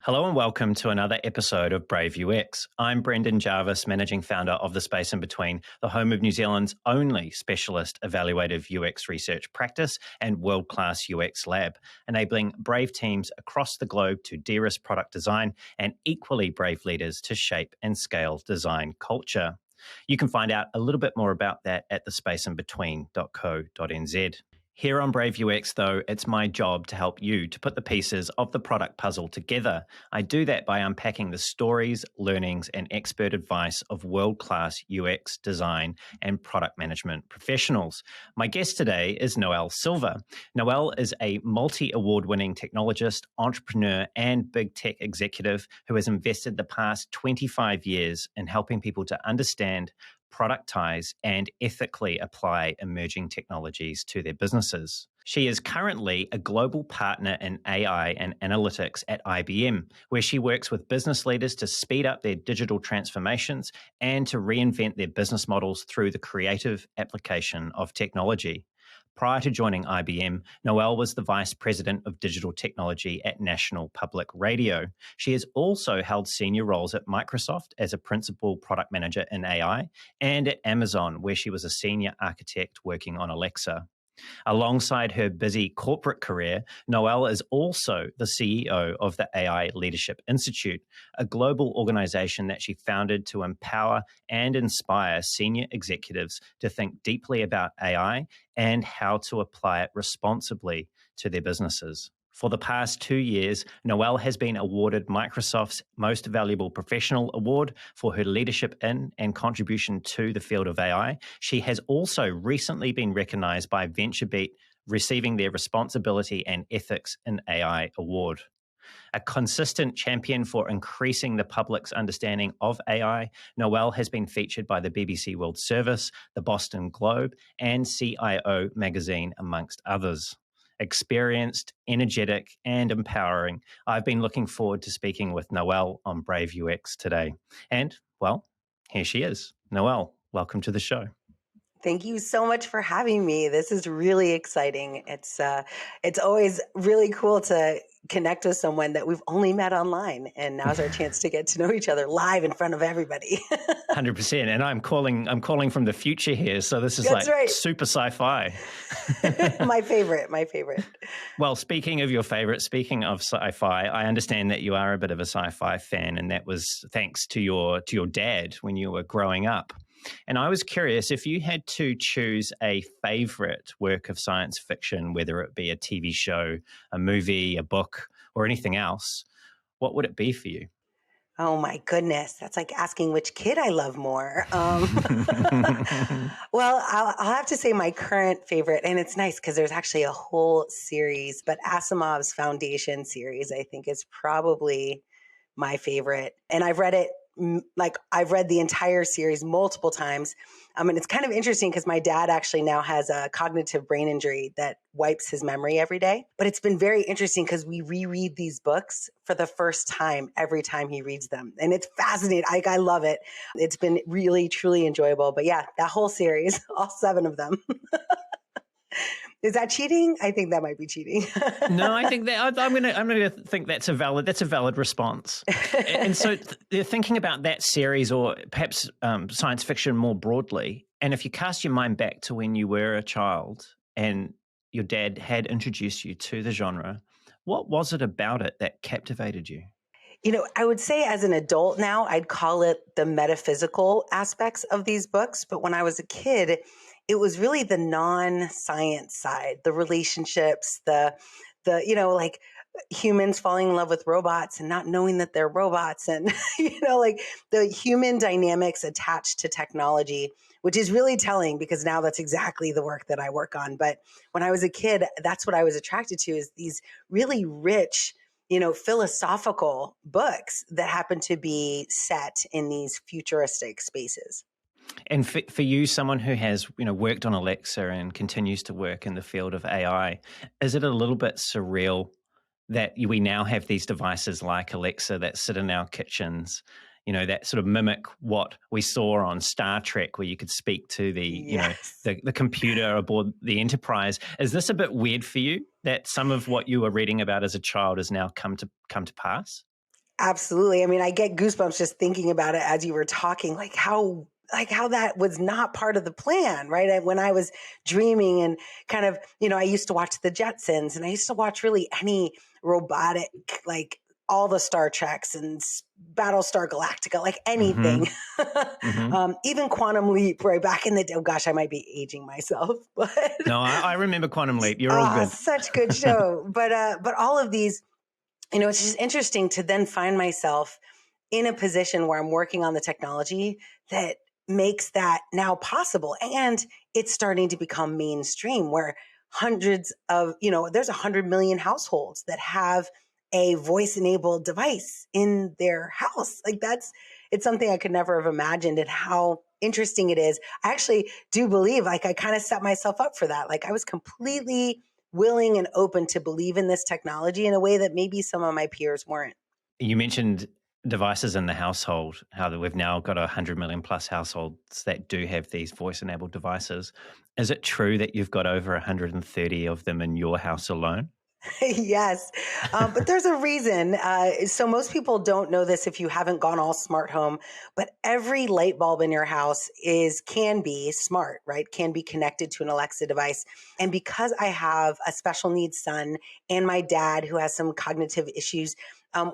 Hello and welcome to another episode of Brave UX. I'm Brendan Jarvis, managing founder of The Space in Between, the home of New Zealand's only specialist evaluative UX research practice and world-class UX lab, enabling brave teams across the globe to de-risk product design and equally brave leaders to shape and scale design culture. You can find out a little bit more about that at thespaceinbetween.co.nz. Here on Brave UX, though, it's my job to help you to put the pieces of the product puzzle together. I do that by unpacking the stories, learnings, and expert advice of world-class UX design and product management professionals. My guest today is Noelle Silva. Noelle is a multi-award-winning technologist, entrepreneur, and big tech executive who has invested the past 25 years in helping people to understand, productise, and ethically apply emerging technologies to their businesses. She is currently a global partner in AI and analytics at IBM, where she works with business leaders to speed up their digital transformations and to reinvent their business models through the creative application of technology. Prior to joining IBM, Noelle was the Vice President of Digital Technology at National Public Radio. She has also held senior roles at Microsoft as a Principal Product Manager in AI and at Amazon, where she was a Senior Architect working on Alexa. Alongside her busy corporate career, Noelle is also the CEO of the AI Leadership Institute, a global organization that she founded to empower and inspire senior executives to think deeply about AI and how to apply it responsibly to their businesses. For the past 2 years, Noelle has been awarded Microsoft's Most Valuable Professional Award for her leadership in and contribution to the field of AI. She has also recently been recognized by VentureBeat, receiving their Responsibility and Ethics in AI Award. A consistent champion for increasing the public's understanding of AI, Noelle has been featured by the BBC World Service, the Boston Globe, and CIO magazine, amongst others. Experienced, energetic, and empowering, I've been looking forward to speaking with Noelle on Brave UX today. And, well, here she is. Noelle, welcome to the show. Thank you so much for having me. This is really exciting. It's always really cool to connect with someone that we've only met online, and now's our chance to get to know each other live in front of everybody. 100%. And I'm calling from the future here, so this is super sci-fi. My favorite. Well, speaking of sci-fi, I understand that you are a bit of a sci-fi fan, and that was thanks to your dad when you were growing up. And I was curious, if you had to choose a favorite work of science fiction, whether it be a TV show, a movie, a book, or anything else, what would it be for you? Oh my goodness, that's like asking which kid I love more. Well, I'll have to say my current favorite, and it's nice because there's actually a whole series, but Asimov's Foundation series, I think, is probably my favorite. And I've read it. I've read the entire series multiple times. And it's kind of interesting because my dad actually now has a cognitive brain injury that wipes his memory every day. But it's been very interesting because we reread these books for the first time every time he reads them. And it's fascinating. I love it. It's been really, truly enjoyable. But yeah, that whole series, all 7 of them. Is that cheating? I think that might be cheating. No, I think that I'm gonna think that's a valid response. And so they're thinking about that series, or perhaps science fiction more broadly. And if you cast your mind back to when you were a child and your dad had introduced you to the genre, what was it about it that captivated you? I would say as an adult now, I'd call it the metaphysical aspects of these books. But when I was a kid, it was really the non-science side, the relationships, the like humans falling in love with robots and not knowing that they're robots, and like the human dynamics attached to technology, which is really telling because now that's exactly the work that I work on. But when I was a kid, that's what I was attracted to, is these really rich, philosophical books that happen to be set in these futuristic spaces. And for you, someone who has worked on Alexa and continues to work in the field of AI, is it a little bit surreal that we now have these devices like Alexa that sit in our kitchens, that sort of mimic what we saw on Star Trek, where you could speak to the computer aboard the Enterprise? Is this a bit weird for you that some of what you were reading about as a child has now come to pass? Absolutely. I mean, I get goosebumps just thinking about it as you were talking, like how that was not part of the plan, right? When I was dreaming and kind of, I used to watch the Jetsons, and I used to watch really any robotic, like all the Star Treks and Battlestar Galactica, like Mm-hmm. anything. Mm-hmm. Even Quantum Leap, right back in the day. Oh gosh, I might be aging myself, but No, I remember Quantum Leap. You're all good. such good show. But all of these, it's just interesting to then find myself in a position where I'm working on the technology that makes that now possible. And it's starting to become mainstream where there's 100 million households that have a voice enabled device in their house. It's something I could never have imagined, and how interesting it is. I actually do believe, like, I kind of set myself up for that. Like, I was completely willing and open to believe in this technology in a way that maybe some of my peers weren't. You mentioned devices in the household, how that we've now got 100 million plus households that do have these voice-enabled devices. Is it true that you've got over 130 of them in your house alone? Yes. But there's a reason. So most people don't know this if you haven't gone all smart home, but every light bulb in your house can be smart, right? Can be connected to an Alexa device. And because I have a special needs son and my dad who has some cognitive issues,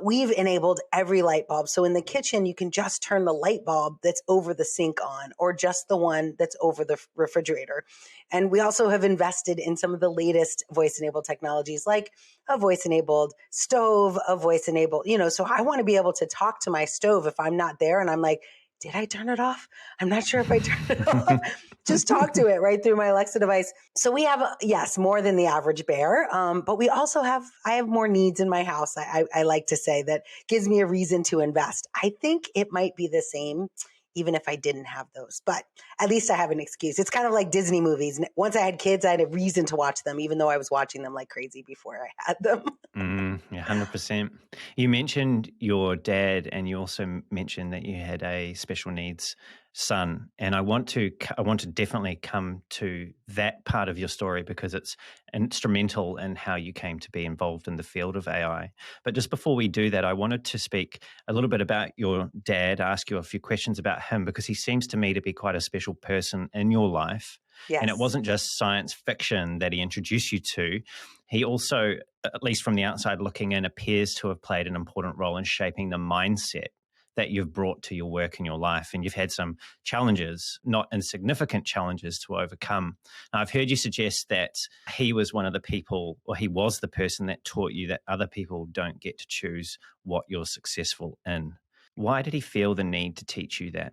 we've enabled every light bulb. So in the kitchen, you can just turn the light bulb that's over the sink on, or just the one that's over the refrigerator. And we also have invested in some of the latest voice enabled technologies, like a voice enabled stove, a voice enabled, so I want to be able to talk to my stove if I'm not there and I'm like, did I turn it off? I'm not sure if I turned it off. Just talk to it right through my Alexa device. So we have, yes, more than the average bear. But we also I have more needs in my house. I like to say that gives me a reason to invest. I think it might be the same even if I didn't have those, but at least I have an excuse. It's kind of like Disney movies. Once I had kids, I had a reason to watch them, even though I was watching them like crazy before I had them. Yeah, 100%. You mentioned your dad, and you also mentioned that you had a special needs son. And I want to definitely come to that part of your story because it's instrumental in how you came to be involved in the field of AI. But just before we do that, I wanted to speak a little bit about your dad, ask you a few questions about him, because he seems to me to be quite a special person in your life. And it Yes. wasn't just science fiction that he introduced you to. He also, at least from the outside looking in, appears to have played an important role in shaping the mindset that you've brought to your work and your life. And you've had some challenges, not insignificant challenges, to overcome. Now, I've heard you suggest that he was one of the people, or he was the person that taught you that other people don't get to choose what you're successful in. Why did he feel the need to teach you that?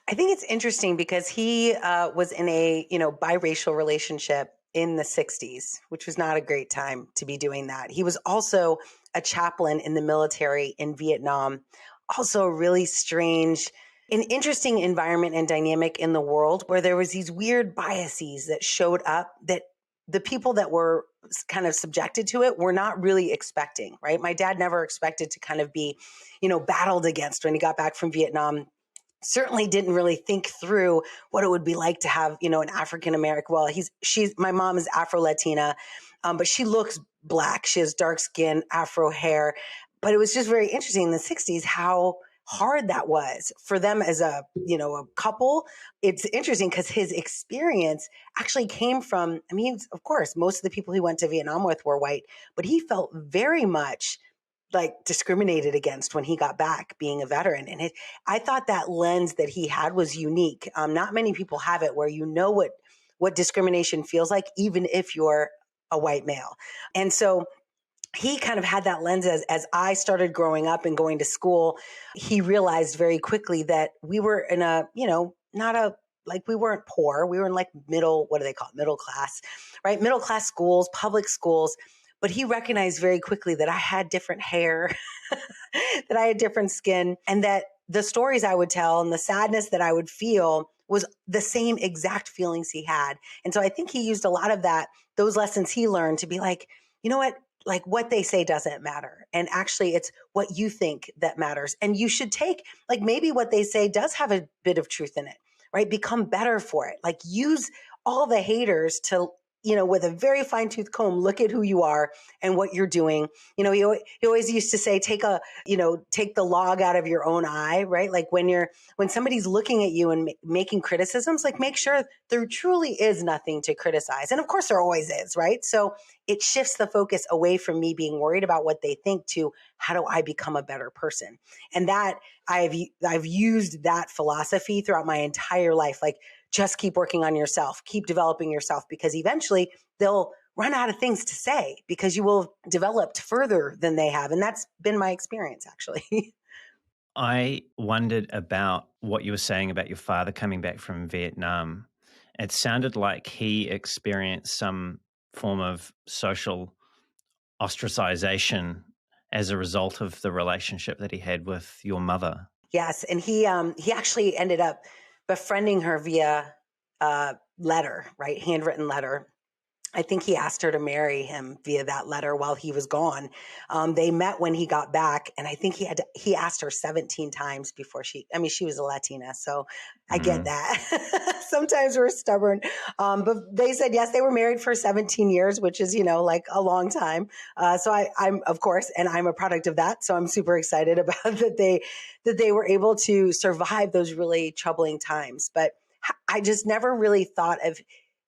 I think it's interesting because he was in a biracial relationship in the 60s, which was not a great time to be doing that. He was also a chaplain in the military in Vietnam. Also a really strange, an interesting environment and dynamic in the world where there was these weird biases that showed up that the people that were kind of subjected to it were not really expecting, right? My dad never expected to kind of be, battled against when he got back from Vietnam. Certainly didn't really think through what it would be like to have, an African American. Well, my mom is Afro Latina, but she looks Black. She has dark skin, Afro hair. But it was just very interesting in the 60s how hard that was for them as a couple. It's interesting because his experience actually came from, I mean, of course, most of the people he went to Vietnam with were white, but he felt very much like discriminated against when he got back being a veteran. And I thought that lens that he had was unique. Not many people have it where what discrimination feels like, even if you're a white male. And so he kind of had that lens as I started growing up and going to school. He realized very quickly that we were in we weren't poor. We were in like what do they call it? Middle class, right? Middle class schools, public schools. But he recognized very quickly that I had different hair, that I had different skin, and that the stories I would tell and the sadness that I would feel was the same exact feelings he had. And so I think he used a lot of those lessons he learned to be like, you know what? Like what they say doesn't matter. And actually it's what you think that matters. And you should take, like, maybe what they say does have a bit of truth in it, right? Become better for it. Like use all the haters to with a very fine tooth comb, look at who you are and what you're doing. He always used to say, take the log out of your own eye, right? Like when somebody's looking at you and making criticisms, like make sure there truly is nothing to criticize. And of course there always is, right? So it shifts the focus away from me being worried about what they think to how do I become a better person? And that I've used that philosophy throughout my entire life. Like, just keep working on yourself, keep developing yourself, because eventually they'll run out of things to say because you will have developed further than they have. And that's been my experience, actually. I wondered about what you were saying about your father coming back from Vietnam. It sounded like he experienced some form of social ostracization as a result of the relationship that he had with your mother. Yes. And he actually ended up befriending her via letter, right? Handwritten letter. I think he asked her to marry him via that letter while he was gone. They met when he got back, and I think he asked her 17 times before she was a Latina, so I get that. Sometimes we're stubborn. But they said yes, they were married for 17 years, which is, like a long time. So I'm, of course, and I'm a product of that. So I'm super excited about that they were able to survive those really troubling times. But I just never really thought of,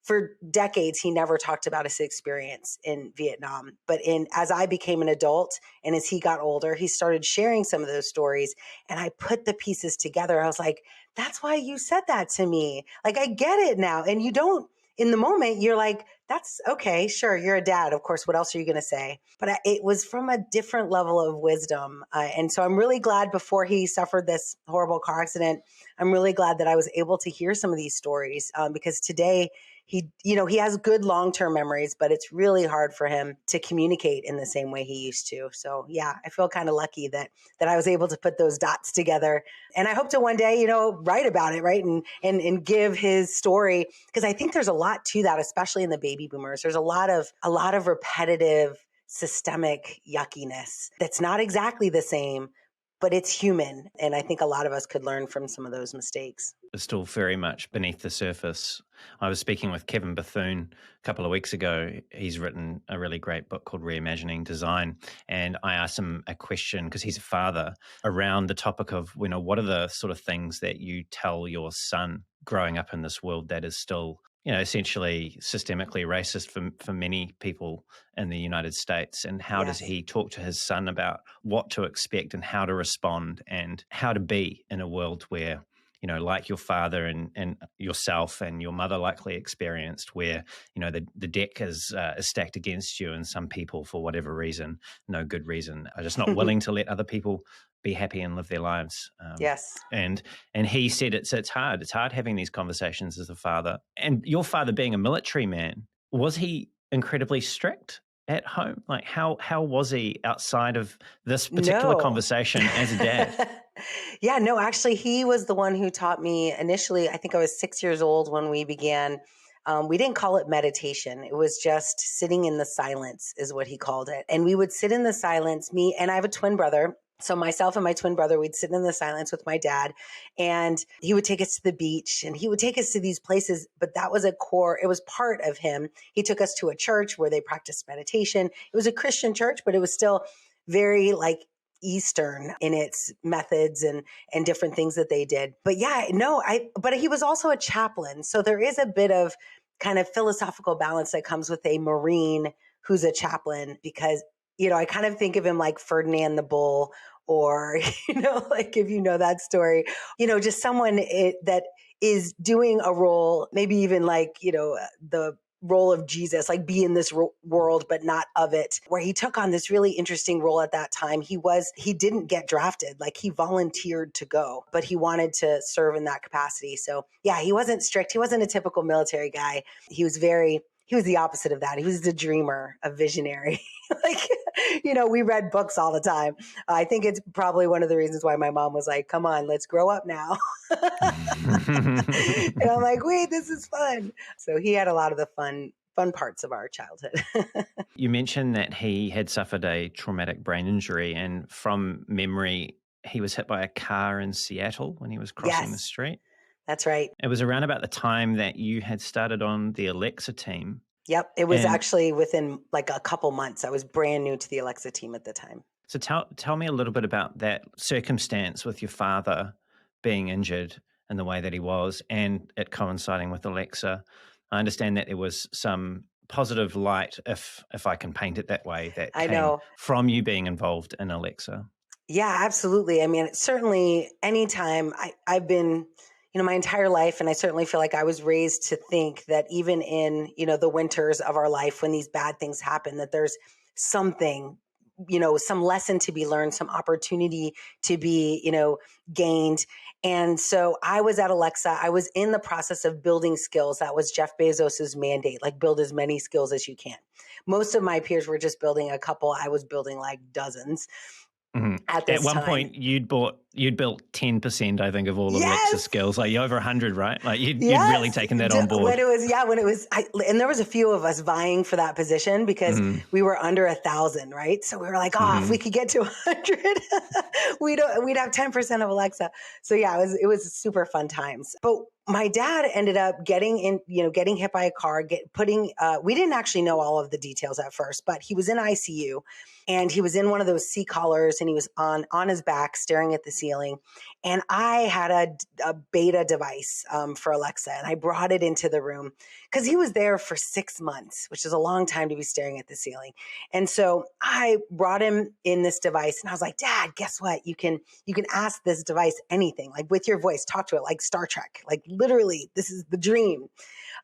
for decades, he never talked about his experience in Vietnam. But as I became an adult and as he got older, he started sharing some of those stories. And I put the pieces together. I was like, that's why you said that to me. Like, I get it now. And you don't, in the moment, you're like, that's okay. Sure. You're a dad. Of course. What else are you going to say? But it was from a different level of wisdom. And so I'm really glad, before he suffered this horrible car accident, I'm really glad that I was able to hear some of these stories, because today, he has good long-term memories, but it's really hard for him to communicate in the same way he used to. So yeah, I feel kind of lucky that I was able to put those dots together. And I hope to one day, write about it, right? And give his story, because I think there's a lot to that, especially in the baby boomers. There's a lot of repetitive systemic yuckiness that's not exactly the same, but it's human. And I think a lot of us could learn from some of those mistakes. Is still very much beneath the surface. I was speaking with Kevin Bethune a couple of weeks ago. He's written a really great book called Reimagining Design. And I asked him a question, because he's a father, around the topic of, what are the sort of things that you tell your son growing up in this world that is still, essentially systemically racist for many people in the United States, and how does he talk to his son about what to expect and how to respond and how to be in a world where, like your father and yourself and your mother likely experienced, where, the deck is stacked against you, and some people, for whatever reason, no good reason, are just not willing to let other people be happy and live their lives. Yes. And he said it's hard. It's hard having these conversations as a father. And your father, being a military man, was he incredibly strict at home? Like, how was he outside of this particular conversation as a dad? Yeah, no, actually, he was the one who taught me initially. I think I was 6 years old when we began. We didn't call it meditation. It was just sitting in the silence, is what he called it. And we would sit in the silence, me, and I have a twin brother. So myself and my twin brother, we'd sit in the silence with my dad, and he would take us to the beach, and he would take us to these places. But that was it was part of him. He took us to a church where they practiced meditation. It was a Christian church, but it was still very Eastern in its methods and different things that they did. But yeah, no, but he was also a chaplain. So there is a bit of kind of philosophical balance that comes with a Marine who's a chaplain, because, I kind of think of him like Ferdinand the Bull, or, if you know that story, just someone that is doing a role, maybe even the role of Jesus, like be in this world, but not of it, where he took on this really interesting role at that time. He didn't get drafted, like he volunteered to go, but he wanted to serve in that capacity. So yeah, he wasn't strict. He wasn't a typical military guy. He was the opposite of that. He was the dreamer, a visionary. We read books all the time. I think it's probably one of the reasons why my mom was like, come on, let's grow up now. And I'm like, wait, this is fun. So he had a lot of the fun parts of our childhood. You mentioned that he had suffered a traumatic brain injury, and from memory, he was hit by a car in Seattle when he was crossing the street. That's right. It was around about the time that you had started on the Alexa team. Yep. It was And actually within like a couple months. I was brand new to the Alexa team at the time. so tell me a little bit about that circumstance with your father being injured in the way that he was and it coinciding with Alexa. I understand that there was some positive light, if I can paint it that way, that I came know. from you being involved in Alexa. Yeah, absolutely. I mean, certainly anytime I've been, my entire life, and I certainly feel like I was raised to think that even in, the winters of our life when these bad things happen, that there's something, some lesson to be learned, some opportunity to be, gained. And so I was at Alexa. I was in the process of building skills. That was Jeff Bezos's mandate, like build as many skills as you can. Most of my peers were just building a couple. I was building like dozens Mhm. at At this one time. point, you'd built 10%, I think, of all of Alexa's Yes. skills, like over 100, right? Like you'd really Yes. taken that on board. When it was, and there was a few of us vying for that position because Mhm. we were under 1,000, right? So we were like, oh, if we Mhm. could get to 100, we'd have 10% of Alexa. So yeah, it was super fun times. But my dad ended up getting hit by a car, we didn't actually know all of the details at first, but he was in ICU and he was in one of those seat collars and he was on his back staring at the ceiling. And I had a beta device for Alexa, and I brought it into the room because he was there for 6 months, which is a long time to be staring at the ceiling. And so I brought him in this device, and I was like, "Dad, guess what? You can ask this device anything, like with your voice, talk to it like Star Trek, like literally, this is the dream."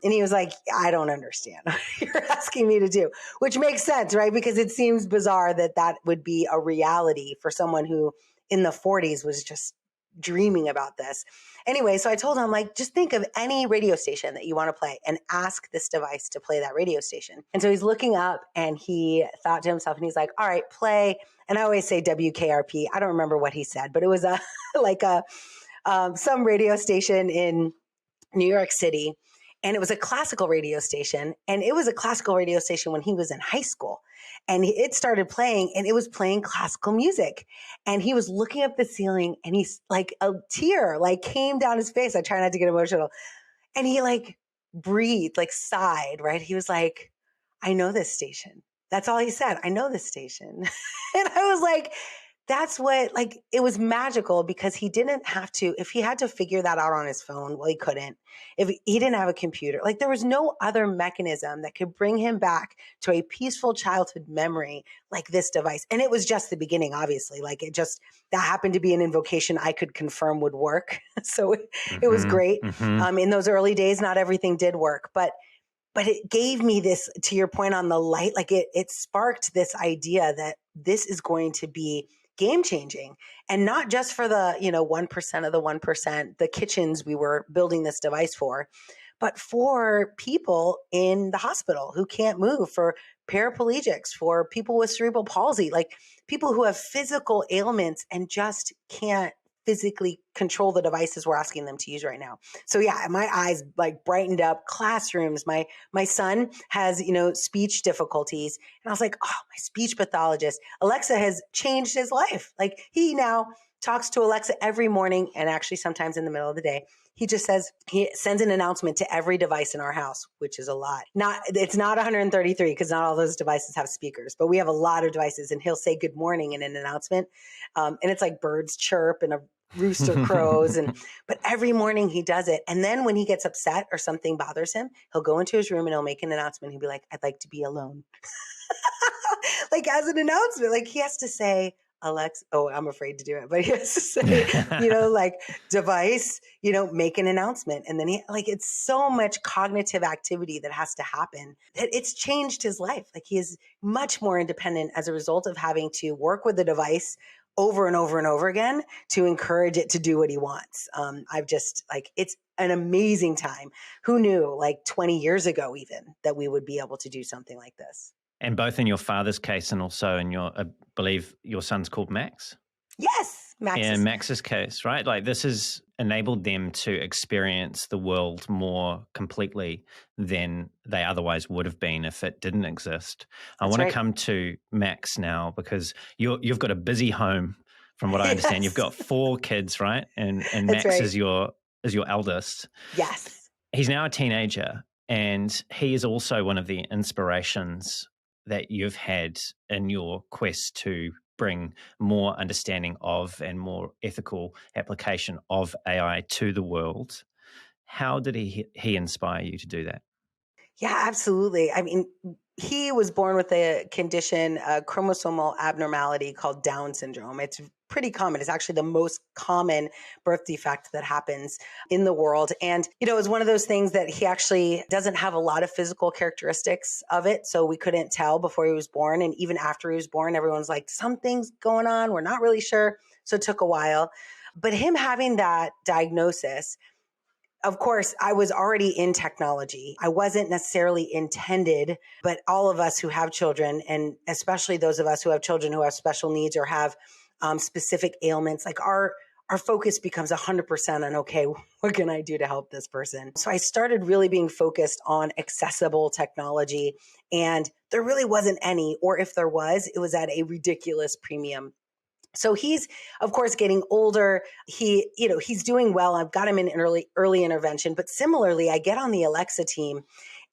And he was like, "I don't understand what you're asking me to do," which makes sense, right? Because it seems bizarre that would be a reality for someone who in the 40s was just dreaming about this. Anyway, so I told him, like, just think of any radio station that you want to play and ask this device to play that radio station. And so he's looking up and he thought to himself and he's like, all right, play. And I always say WKRP. I don't remember what he said, but it was some radio station in New York City. And it was a classical radio station. And it was a classical radio station when he was in high school. And it started playing and it was playing classical music. And he was looking up the ceiling and he's like a tear like came down his face. I try not to get emotional. And he like breathed, like sighed, right? He was like, I know this station. That's all he said. I know this station. And I was like, that's what, like, it was magical because he didn't have to, if he had to figure that out on his phone, well, he couldn't. If he didn't have a computer, like, there was no other mechanism that could bring him back to a peaceful childhood memory like this device. And it was just the beginning, obviously. Like, that happened to be an invocation I could confirm would work. So it was Mhm. great. Mhm. In those early days, not everything did work, but it gave me this, to your point on the light, like it sparked this idea that this is going to be game changing, and not just for the 1% of the 1%, the kitchens we were building this device for, but for people in the hospital who can't move, for paraplegics, for people with cerebral palsy, like people who have physical ailments and just can't physically control the devices we're asking them to use right now. So yeah, my eyes like brightened up. Classrooms. My son has, speech difficulties. And I was like, oh, my speech pathologist. Alexa has changed his life. Like, he now talks to Alexa every morning and actually sometimes in the middle of the day. He sends an announcement to every device in our house, which is a lot. It's not 133 because not all those devices have speakers, but we have a lot of devices, and he'll say good morning in an announcement. And it's like birds chirp and a rooster crows, but every morning he does it. And then when he gets upset or something bothers him, he'll go into his room and he'll make an announcement. He'll be like, I'd like to be alone. Like, as an announcement, like he has to say, Alexa, oh, I'm afraid to do it, but he has to say, like, device, make an announcement. And then it's so much cognitive activity that has to happen that it's changed his life. Like, he is much more independent as a result of having to work with the device over and over and over again to encourage it to do what he wants. I've just it's an amazing time. Who knew, like 20 years ago, even, that we would be able to do something like this? And both in your father's case and also in I believe your son's called Max. Yes, Max In is. Max's case, right? Like, this has enabled them to experience the world more completely than they otherwise would have been if it didn't exist. I That's want to right. come to Max now because you've got a busy home, from what I understand. You've Yes, got 4 kids, right? And that's Max right. is your eldest. Yes. He's now a teenager. And he is also one of the inspirations that you've had in your quest to bring more understanding of and more ethical application of AI to the world. How did he inspire you to do that? Yeah, absolutely. I mean, he was born with a condition, a chromosomal abnormality called Down syndrome. It's pretty common. It's actually the most common birth defect that happens in the world. And, you know, it's one of those things that he actually doesn't have a lot of physical characteristics of it. So we couldn't tell before he was born. And even after he was born, everyone's like, something's going on. We're not really sure. So it took a while. But him having that diagnosis, of course, I was already in technology. I wasn't necessarily intended, but all of us who have children, and especially those of us who have children who have special needs or have specific ailments, like our focus becomes 100% on, okay, what can I do to help this person? So I started really being focused on accessible technology, and there really wasn't any, or if there was, it was at a ridiculous premium. So he's, of course, getting older. He's doing well. I've got him in early intervention. But similarly, I get on the Alexa team,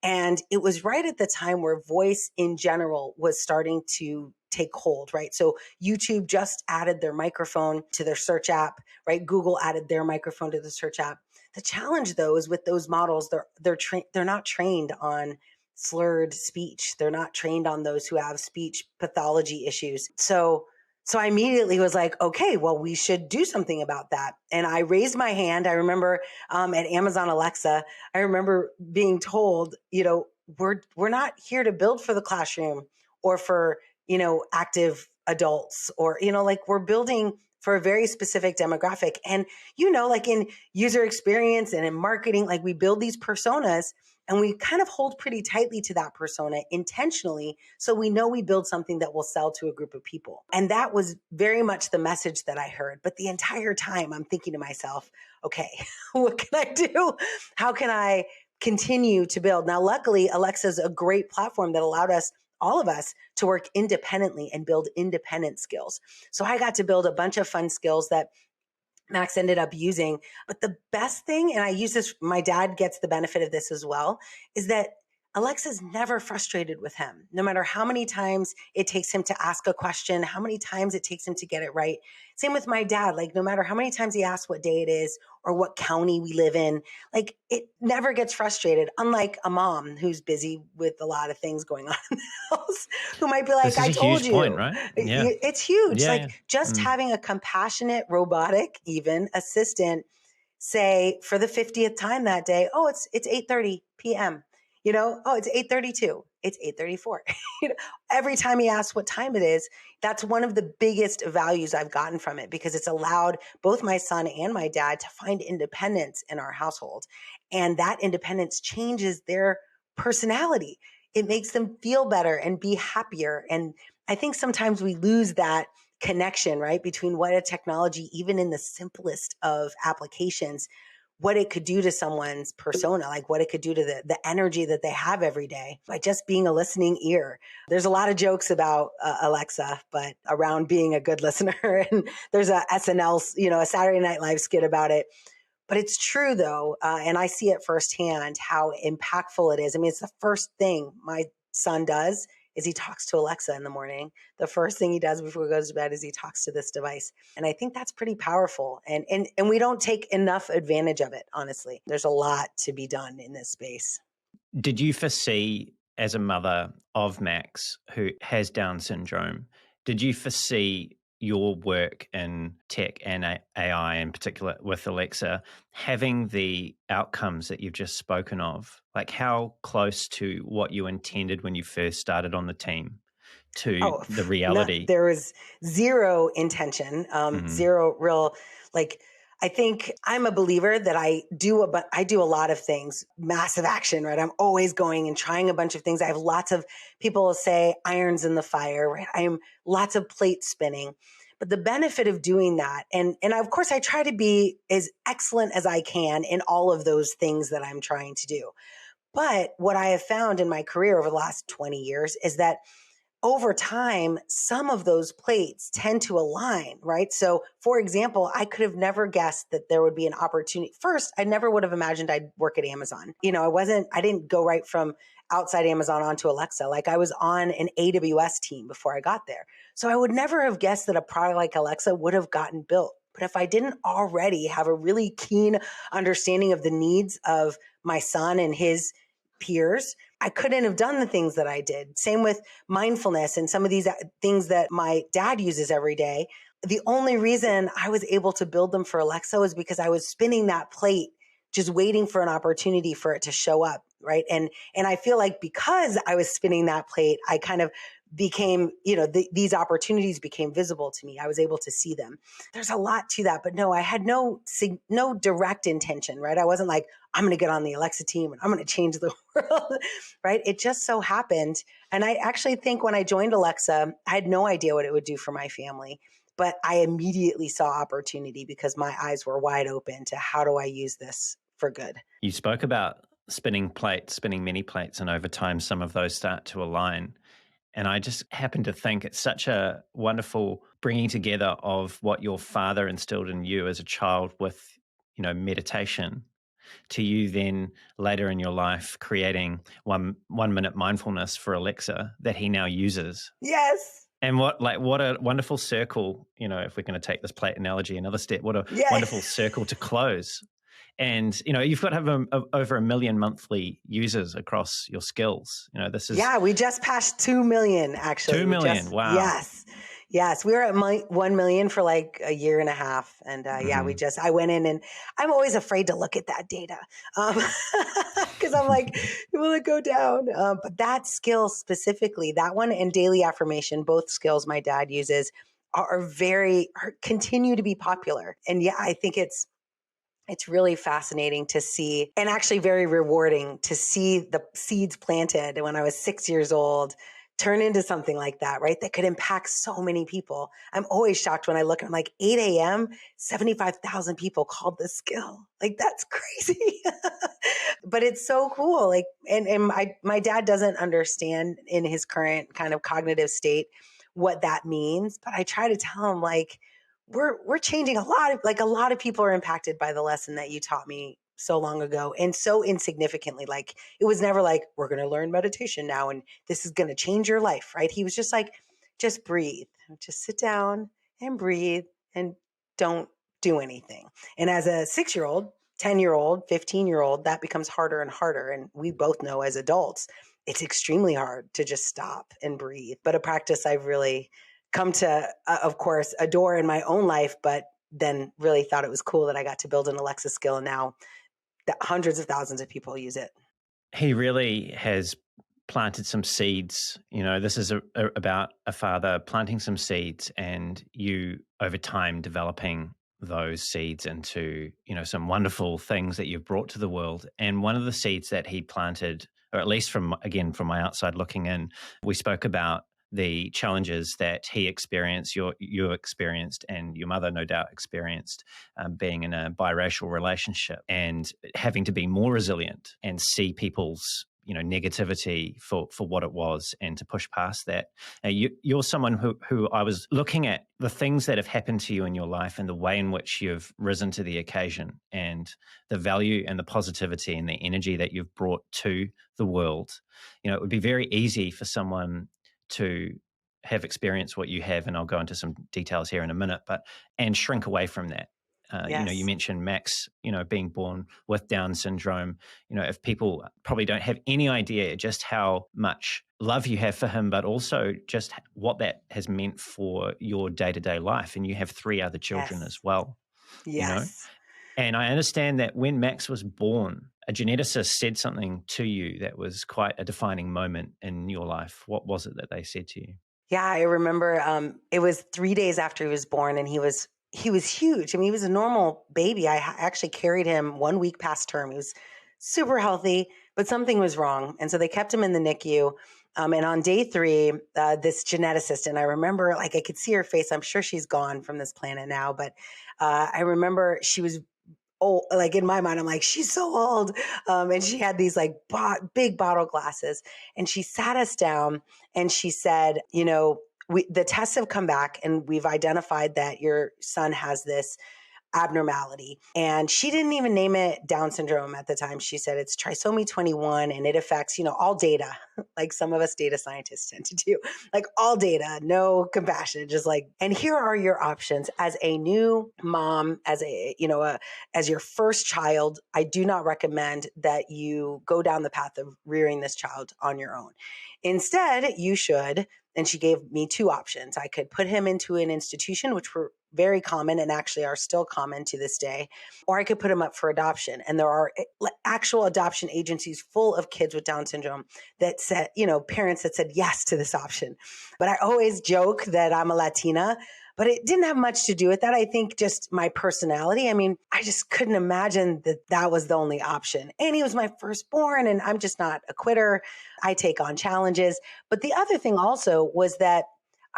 and it was right at the time where voice in general was starting to take hold, right? So YouTube just added their microphone to their search app, right? Google added their microphone to the search app. The challenge, though, is with those models, they're not trained on slurred speech. They're not trained on those who have speech pathology issues. So I immediately was like, okay, well, we should do something about that. And I raised my hand. I remember at Amazon Alexa, I remember being told, we're not here to build for the classroom or for, active adults or, like we're building for a very specific demographic. And, like in user experience and in marketing, like we build these personas and we kind of hold pretty tightly to that persona intentionally. So we know we build something that will sell to a group of people. And that was very much the message that I heard. But the entire time I'm thinking to myself, okay, what can I do? How can I continue to build? Now, luckily, Alexa's a great platform that allowed all of us to work independently and build independent skills. So I got to build a bunch of fun skills that Max ended up using. But the best thing, and I use this, my dad gets the benefit of this as well, is that Alexa's never frustrated with him. No matter how many times it takes him to ask a question, how many times it takes him to get it right. Same with my dad. Like no matter how many times he asks what day it is or what county we live in, like it never gets frustrated. Unlike a mom who's busy with a lot of things going on in the house, who might be like, This is I a told huge point, you. right? Yeah. It's huge. Yeah. Like just having a compassionate, robotic, even assistant say for the 50th time that day, oh, it's 8:30 p.m. Oh, it's 8:32. It's 8:34. Every time he asks what time it is, that's one of the biggest values I've gotten from it because it's allowed both my son and my dad to find independence in our household. And that independence changes their personality. It makes them feel better and be happier. And I think sometimes we lose that connection, right, between what a technology, even in the simplest of applications, what it could do to someone's persona, like what it could do to the energy that they have every day by just being a listening ear. There's a lot of jokes about Alexa, but around being a good listener. And there's a SNL, a Saturday Night Live skit about it. But it's true, though, and I see it firsthand how impactful it is. I mean, it's the first thing my son does is he talks to Alexa in the morning. The first thing he does before he goes to bed is he talks to this device. And I think that's pretty powerful. And we don't take enough advantage of it, honestly. There's a lot to be done in this space. Did you foresee, as a mother of Max, who has Down syndrome, did you foresee your work in tech and AI, in particular with Alexa, having the outcomes that you've just spoken of? Like how close to what you intended when you first started on the team to the reality? There was zero intention, zero real, like, I think I'm a believer that I do a lot of things, massive action, right? I'm always going and trying a bunch of things. I have lots of people say irons in the fire, right? I am lots of plates spinning. But the benefit of doing that, and of course I try to be as excellent as I can in all of those things that I'm trying to do. But what I have found in my career over the last 20 years is that over time, some of those plates tend to align, right? So for example, I could have never guessed that there would be an opportunity. First, I never would have imagined I'd work at Amazon. I didn't go right from outside Amazon onto Alexa. Like I was on an AWS team before I got there. So I would never have guessed that a product like Alexa would have gotten built. But if I didn't already have a really keen understanding of the needs of my son and his peers, I couldn't have done the things that I did. Same with mindfulness and some of these things that my dad uses every day. The only reason I was able to build them for Alexa was because I was spinning that plate, just waiting for an opportunity for it to show up, right? And I feel like because I was spinning that plate, I kind of became, these opportunities became visible to me. I was able to see them. There's a lot to that, but no, I had no direct intention, right? I wasn't like, I'm going to get on the Alexa team and I'm going to change the world, right? It just so happened. And I actually think when I joined Alexa, I had no idea what it would do for my family, but I immediately saw opportunity because my eyes were wide open to how do I use this for good. You spoke about spinning many plates, and over time, some of those start to align. And I just happen to think it's such a wonderful bringing together of what your father instilled in you as a child with, meditation, to you then later in your life creating 1 minute mindfulness for Alexa that he now uses. Yes. And what a wonderful circle, if we're going to take this plate analogy another step, what a wonderful circle to close. And, you've got to have over 1 million monthly users across your skills. This is... Yeah, we just passed 2 million, actually. 2 million, wow. Yes. We were at 1 million for like a year and a half. And I went in and I'm always afraid to look at that data because I'm like, will it go down? But that skill specifically, that one and daily affirmation, both skills my dad uses continue to be popular. And yeah, I think it's really fascinating to see and actually very rewarding to see the seeds planted when I was 6 years old turn into something like that, right? That could impact so many people. I'm always shocked when I look and I'm like, 8 a.m., 75,000 people called this skill. Like, that's crazy. But it's so cool. Like, and my dad doesn't understand in his current kind of cognitive state what that means. But I try to tell him, like, we're changing a lot of people are impacted by the lesson that you taught me so long ago and so insignificantly. Like it was never like, we're going to learn meditation now and this is going to change your life, right? He was just like, just breathe, just sit down and breathe and don't do anything. And as a 6-year-old, 10-year-old, 15-year-old, that becomes harder and harder. And we both know as adults, it's extremely hard to just stop and breathe. But a practice I've really come to, of course, adore in my own life, but then really thought it was cool that I got to build an Alexa skill. And now hundreds of thousands of people use it. He really has planted some seeds. This is about a father planting some seeds and you over time developing those seeds into, some wonderful things that you've brought to the world. And one of the seeds that he planted, or at least from my outside looking in, we spoke about the challenges that he experienced, you experienced, and your mother no doubt experienced, being in a biracial relationship and having to be more resilient and see people's negativity for what it was and to push past that. You're someone who I was looking at the things that have happened to you in your life and the way in which you've risen to the occasion and the value and the positivity and the energy that you've brought to the world. It would be very easy for someone to have experienced what you have, and I'll go into some details here in a minute, and shrink away from that. Yes. You mentioned Max, being born with Down syndrome. If people probably don't have any idea just how much love you have for him, but also just what that has meant for your day-to-day life. And you have 3 other children as well. Yes. And I understand that when Max was born, a geneticist said something to you that was quite a defining moment in your life. What was it that they said to you? Yeah, I remember it was 3 days after he was born and he was huge. I mean, he was a normal baby. I actually carried him 1 week past term. He was super healthy, but something was wrong. And so they kept him in the NICU. And on day 3, this geneticist, and I remember, like, I could see her face. I'm sure she's gone from this planet now, but I remember she was old. Like in my mind, I'm like, she's so old. And she had these like big bottle glasses, and she sat us down and she said, the tests have come back and we've identified that your son has this abnormality. And she didn't even name it Down syndrome at the time. She said it's trisomy 21 and it affects, all data, like some of us data scientists tend to do, like all data, no compassion, just like, and here are your options as a new mom, as as your first child. I do not recommend that you go down the path of rearing this child on your own. Instead, you should. And she gave me two options. I could put him into an institution, which were very common and actually are still common to this day, or I could put him up for adoption. And there are actual adoption agencies full of kids with Down syndrome that said, parents that said yes to this option. But I always joke that I'm a Latina, but it didn't have much to do with that. I think just my personality. I mean, I just couldn't imagine that was the only option. And he was my firstborn, and I'm just not a quitter. I take on challenges. But the other thing also was that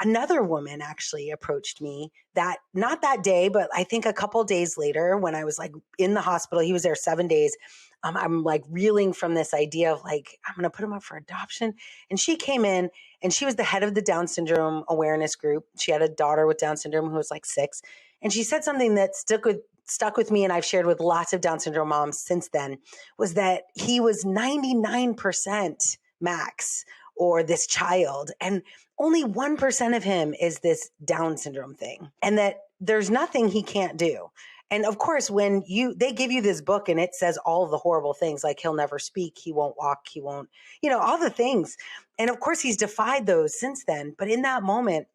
another woman actually approached me that not that day, but I think a couple days later when I was like in the hospital. He was there 7 days. I'm like reeling from this idea of like, I'm going to put him up for adoption. And she came in and she was the head of the Down syndrome awareness group. She had a daughter with Down syndrome who was like 6. And she said something that stuck with me, and I've shared with lots of Down syndrome moms since then, was that he was 99% max, or this child, and only 1% of him is this Down syndrome thing, and that there's nothing he can't do. And of course, when they give you this book and it says all the horrible things, like he'll never speak, he won't walk, he won't, all the things. And of course, he's defied those since then. But in that moment,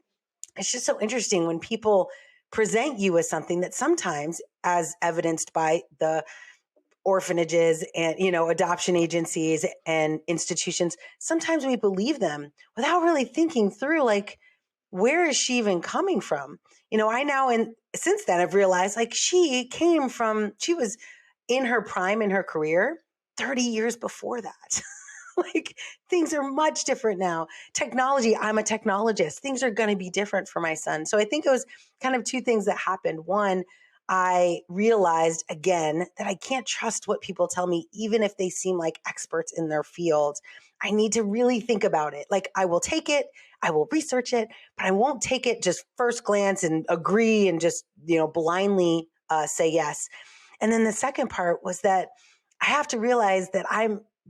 it's just so interesting when people present you as something that sometimes, as evidenced by the orphanages and, adoption agencies and institutions, sometimes we believe them without really thinking through, like, where is she even coming from? I now, and since then I've realized like she was in her prime in her career 30 years before that. Like things are much different now. Technology, I'm a technologist. Things are going to be different for my son. So I think it was kind of two things that happened. One, I realized again that I can't trust what people tell me, even if they seem like experts in their field. I need to really think about it. Like I will take it, I will research it, but I won't take it just first glance and agree and just, blindly say yes. And then the second part was that I have to realize that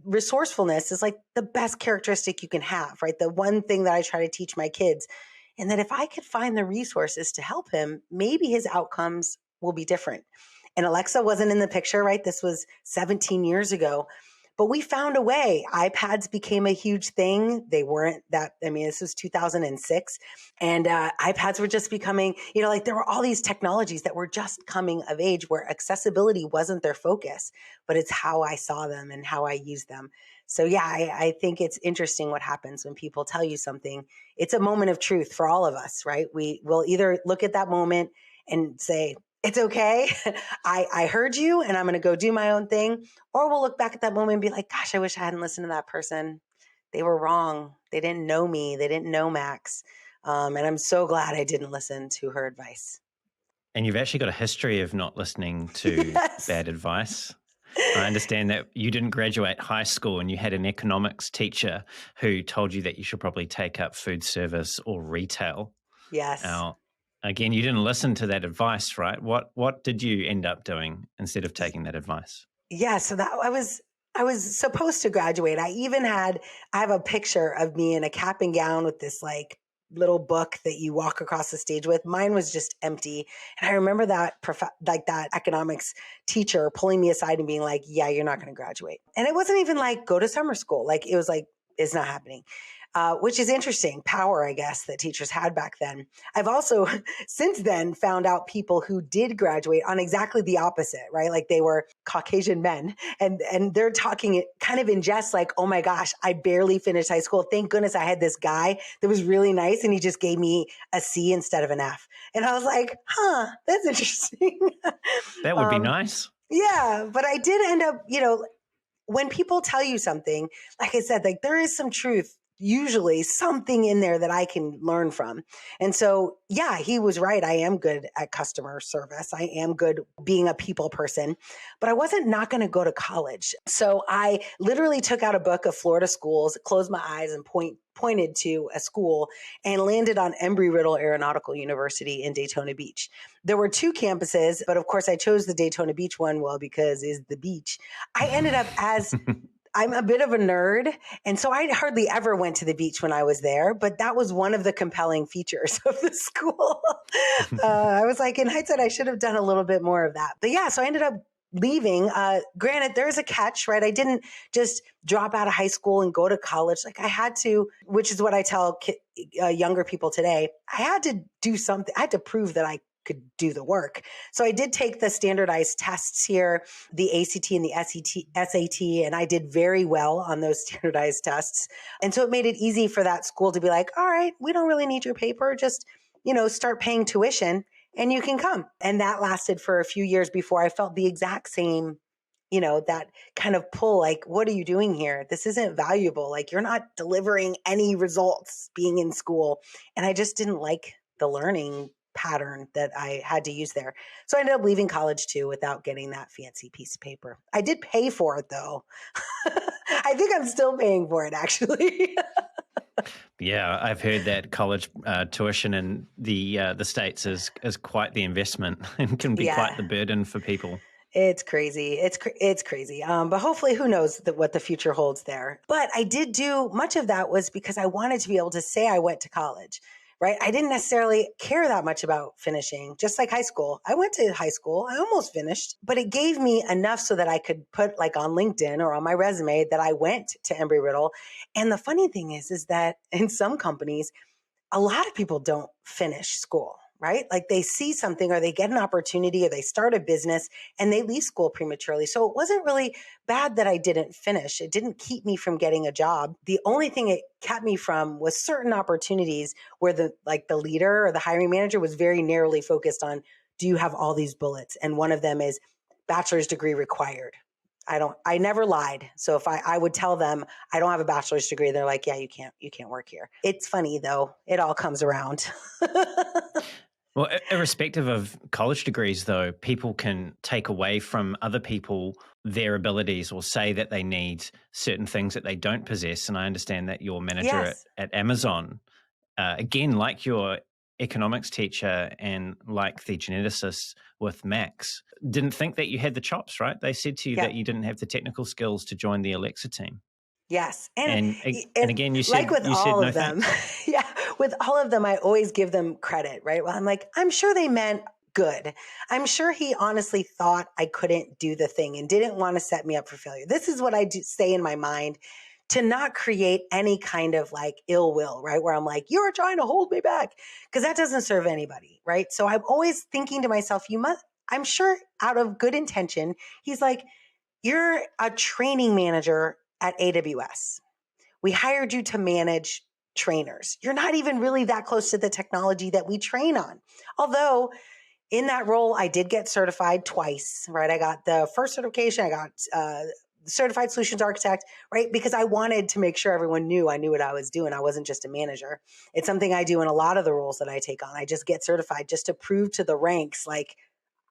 resourcefulness is like the best characteristic you can have, right? The one thing that I try to teach my kids. And that if I could find the resources to help him, maybe his outcomes will be different. And Alexa wasn't in the picture, right? This was 17 years ago. But we found a way. iPads became a huge thing. They weren't that, this was 2006. And iPads were just becoming, like there were all these technologies that were just coming of age where accessibility wasn't their focus, but it's how I saw them and how I used them. So yeah, I think it's interesting what happens when people tell you something. It's a moment of truth for all of us, right? We will either look at that moment and say, it's okay. I heard you and I'm going to go do my own thing. Or we'll look back at that moment and be like, gosh, I wish I hadn't listened to that person. They were wrong. They didn't know me. They didn't know Max. And I'm so glad I didn't listen to her advice. And you've actually got a history of not listening to bad advice. I understand that you didn't graduate high school and you had an economics teacher who told you that you should probably take up food service or retail. Yes. Now, again, you didn't listen to that advice, right? What did you end up doing instead of taking that advice? Yeah, so that I was supposed to graduate. I have a picture of me in a cap and gown with this like little book that you walk across the stage with. Mine was just empty. And I remember that that economics teacher pulling me aside and being like, yeah, you're not going to graduate. And it wasn't even like go to summer school. Like it was like, it's not happening. Which is interesting power, I guess, that teachers had back then. I've also since then found out people who did graduate on exactly the opposite, right? Like they were Caucasian men and they're talking it kind of in jest like, oh my gosh, I barely finished high school. Thank goodness I had this guy that was really nice and he just gave me a C instead of an F. And I was like, that's interesting. That would be nice. Yeah, but I did end up, when people tell you something, like I said, like there is some truth usually something in there that I can learn from. And so, yeah, he was right. I am good at customer service. I am good being a people person, but I wasn't not going to go to college. So I literally took out a book of Florida schools, closed my eyes and pointed to a school and landed on Embry-Riddle Aeronautical University in Daytona Beach. There were 2 campuses, but of course I chose the Daytona Beach one, well, because it's the beach. I ended up as I'm a bit of a nerd, and so I hardly ever went to the beach when I was there, but that was one of the compelling features of the school. I was like, in hindsight, I should have done a little bit more of that. But yeah, so I ended up leaving. Granted, there's a catch, right? I didn't just drop out of high school and go to college. Like I had to, which is what I tell younger people today. I had to do something. I had to prove that I could do the work. So I did take the standardized tests here, the ACT and the SAT, and I did very well on those standardized tests. And so it made it easy for that school to be like, all right, we don't really need your paper. Just, start paying tuition and you can come. And that lasted for a few years before I felt the exact same, that kind of pull, like, what are you doing here? This isn't valuable. Like, you're not delivering any results being in school. And I just didn't like the learning pattern that I had to use there. So I ended up leaving college too without getting that fancy piece of paper. I did pay for it though. I think I'm still paying for it actually. Yeah, I've heard that college tuition in the States is quite the investment and can be quite the burden for people. It's crazy. It's crazy. But hopefully, who knows what the future holds there. But I did do much of that was because I wanted to be able to say I went to college, right? I didn't necessarily care that much about finishing, just like high school. I went to high school. I almost finished, but it gave me enough so that I could put like on LinkedIn or on my resume that I went to Embry-Riddle. And the funny thing is that in some companies, a lot of people don't finish school, right? Like they see something or they get an opportunity or they start a business and they leave school prematurely. So it wasn't really bad that I didn't finish. It didn't keep me from getting a job. The only thing it kept me from was certain opportunities where the leader or the hiring manager was very narrowly focused on, do you have all these bullets? And one of them is bachelor's degree required. I never lied. So if I would tell them I don't have a bachelor's degree, they're like, yeah, you can't work here. It's funny though. It all comes around. Well, irrespective of college degrees, though, people can take away from other people their abilities or say that they need certain things that they don't possess. And I understand that your manager at Amazon, again, like your economics teacher and like the geneticist with Max, didn't think that you had the chops, right? They said to you that you didn't have the technical skills to join the Alexa team. Yes. And again, you said, like with all no of them, thanks. yeah, with all of them, I always give them credit, right? Well, I'm like, I'm sure they meant good. I'm sure he honestly thought I couldn't do the thing and didn't want to set me up for failure. This is what I do say in my mind to not create any kind of like ill will, right? Where I'm like, you're trying to hold me back, because that doesn't serve anybody, right? So I'm always thinking to myself, I'm sure out of good intention, he's like, you're a training manager at AWS. We hired you to manage trainers. You're not even really that close to the technology that we train on. Although in that role, I did get certified twice, right? I got the first certification. I got certified solutions architect, right? Because I wanted to make sure everyone knew I knew what I was doing. I wasn't just a manager. It's something I do in a lot of the roles that I take on. I just get certified just to prove to the ranks, like,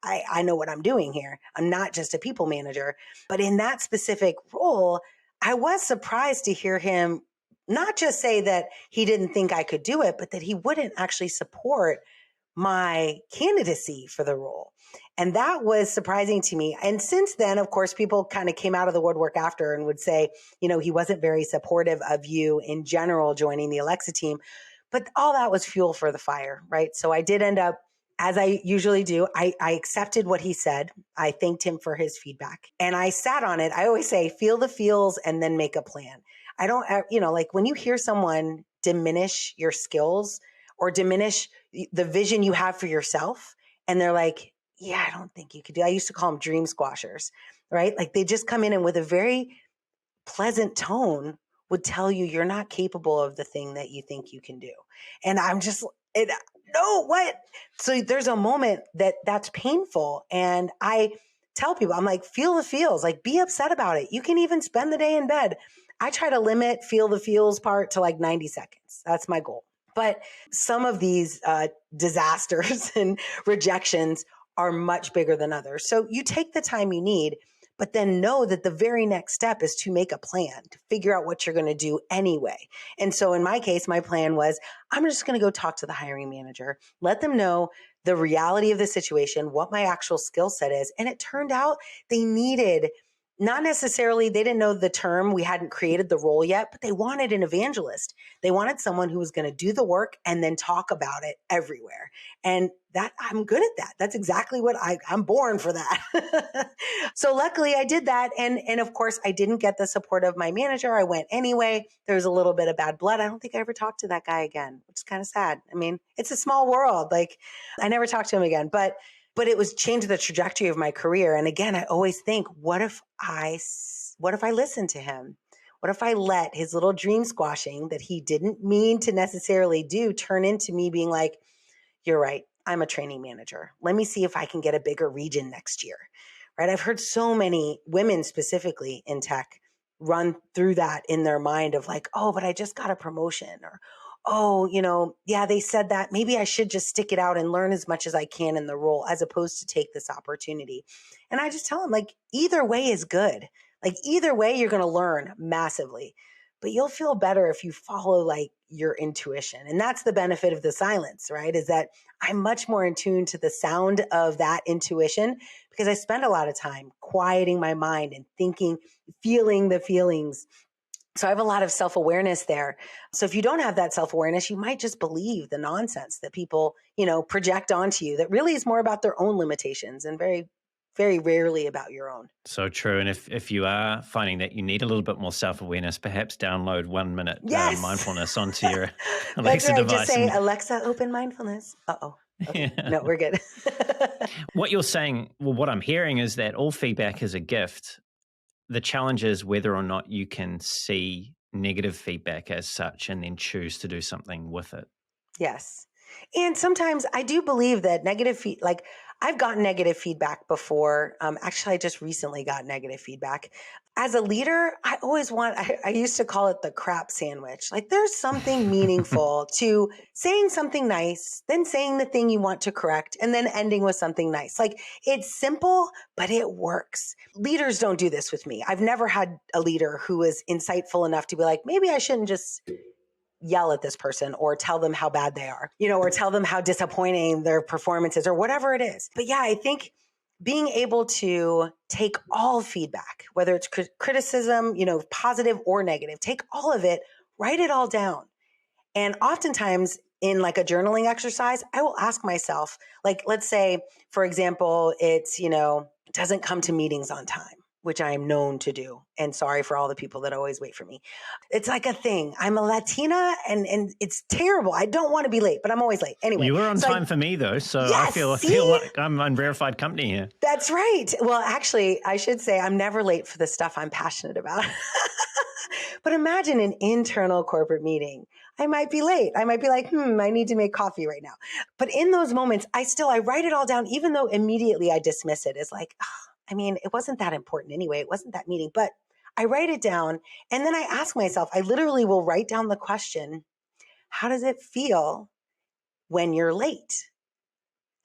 I know what I'm doing here. I'm not just a people manager. But in that specific role, I was surprised to hear him not just say that he didn't think I could do it, but that he wouldn't actually support my candidacy for the role. And that was surprising to me. And since then, of course, people kind of came out of the woodwork after and would say, he wasn't very supportive of you in general joining the Alexa team. But all that was fuel for the fire, right? So I did end up, as I usually do, I accepted what he said. I thanked him for his feedback and I sat on it. I always say, feel the feels and then make a plan. I don't, like when you hear someone diminish your skills or diminish the vision you have for yourself, and they're like, yeah, I don't think you could do. I used to call them dream squashers, right? Like they just come in and with a very pleasant tone would tell you you're not capable of the thing that you think you can do. And I'm just, no, what? So there's a moment that's painful. And I tell people, I'm like, feel the feels, like be upset about it. You can even spend the day in bed. I try to limit feel the feels part to like 90 seconds. That's my goal. But some of these disasters and rejections are much bigger than others. So you take the time you need, but then know that the very next step is to make a plan, to figure out what you're going to do anyway. And so in my case, my plan was, I'm just going to go talk to the hiring manager, let them know the reality of the situation, what my actual skill set is. And it turned out they needed, not necessarily, they didn't know the term, we hadn't created the role yet, but they wanted an evangelist. They wanted someone who was going to do the work and then talk about it everywhere. And that, I'm good at that. That's exactly what I'm born for that. So luckily I did that. And of course I didn't get the support of my manager. I went anyway. There was a little bit of bad blood. I don't think I ever talked to that guy again, which is kind of sad. I mean, it's a small world. Like I never talked to him again, but it was changed the trajectory of my career. And again, I always think, what if I listened to him? What if I let his little dream squashing that he didn't mean to necessarily do turn into me being like, you're right, I'm a training manager. Let me see if I can get a bigger region next year, right? I've heard so many women specifically in tech run through that in their mind of like, oh, but I just got a promotion, or, oh, yeah, they said that. Maybe I should just stick it out and learn as much as I can in the role as opposed to take this opportunity. And I just tell them like, either way is good. Like either way, you're going to learn massively, but you'll feel better if you follow like your intuition. And that's the benefit of the silence, right? Is that I'm much more in tune to the sound of that intuition because I spend a lot of time quieting my mind and thinking, feeling the feelings. So I have a lot of self-awareness there. So if you don't have that self-awareness, you might just believe the nonsense that people, project onto you that really is more about their own limitations and very, very rarely about your own. So true. And if you are finding that you need a little bit more self-awareness, perhaps download 1 minute Yes. mindfulness onto your That's Alexa right. device. Just say, Alexa, open mindfulness. Uh-oh. Okay. Yeah. No, we're good. What you're saying, well, what I'm hearing is that all feedback is a gift. The challenge is whether or not you can see negative feedback as such and then choose to do something with it. Yes. And sometimes I do believe that like I've gotten negative feedback before. Actually, I just recently got negative feedback. As a leader, I used to call it the crap sandwich. Like there's something meaningful to saying something nice, then saying the thing you want to correct, and then ending with something nice. Like it's simple, but it works. Leaders don't do this with me. I've never had a leader who was insightful enough to be like, maybe I shouldn't just yell at this person or tell them how bad they are, or tell them how disappointing their performance is or whatever it is. But yeah, I think being able to take all feedback, whether it's criticism, positive or negative, take all of it, write it all down. And oftentimes in like a journaling exercise, I will ask myself, like, let's say, for example, it's, doesn't come to meetings on time, which I am known to do. And sorry for all the people that always wait for me. It's like a thing. I'm a Latina and it's terrible. I don't want to be late, but I'm always late. Anyway. You were on time for me though. So yes, I feel like I'm on verified company here. That's right. Well, actually, I should say I'm never late for the stuff I'm passionate about. But imagine an internal corporate meeting. I might be late. I might be like, I need to make coffee right now. But in those moments, I write it all down, even though immediately I dismiss it as like, it wasn't that important anyway. It wasn't that meeting, but I write it down and then I ask myself, I literally will write down the question, how does it feel when you're late?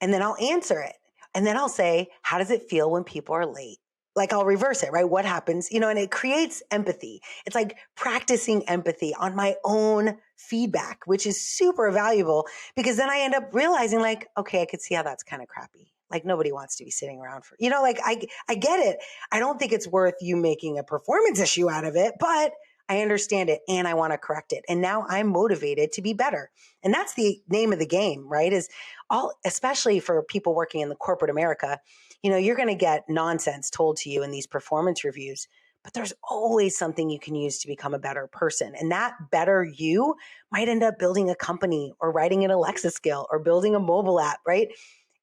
And then I'll answer it. And then I'll say, how does it feel when people are late? Like I'll reverse it, right? What happens, and it creates empathy. It's like practicing empathy on my own feedback, which is super valuable because then I end up realizing like, okay, I could see how that's kind of crappy. Like nobody wants to be sitting around for, I get it. I don't think it's worth you making a performance issue out of it, but I understand it and I want to correct it. And now I'm motivated to be better. And that's the name of the game, right? Especially for people working in the corporate America, you're going to get nonsense told to you in these performance reviews, but there's always something you can use to become a better person. And that better you might end up building a company or writing an Alexa skill or building a mobile app, right?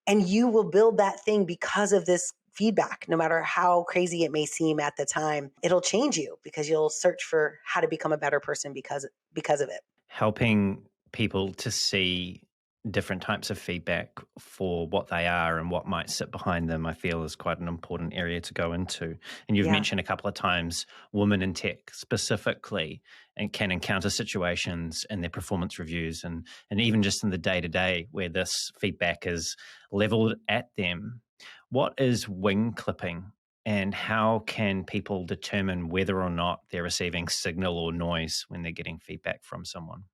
And you will build that thing because of this feedback, no matter how crazy it may seem at the time. It'll change you because you'll search for how to become a better person because of it. Helping people to see different types of feedback for what they are and what might sit behind them, I feel is quite an important area to go into. And you've Yeah. mentioned a couple of times women in tech specifically and can encounter situations in their performance reviews and even just in the day-to-day where this feedback is leveled at them. What is wing clipping and how can people determine whether or not they're receiving signal or noise when they're getting feedback from someone?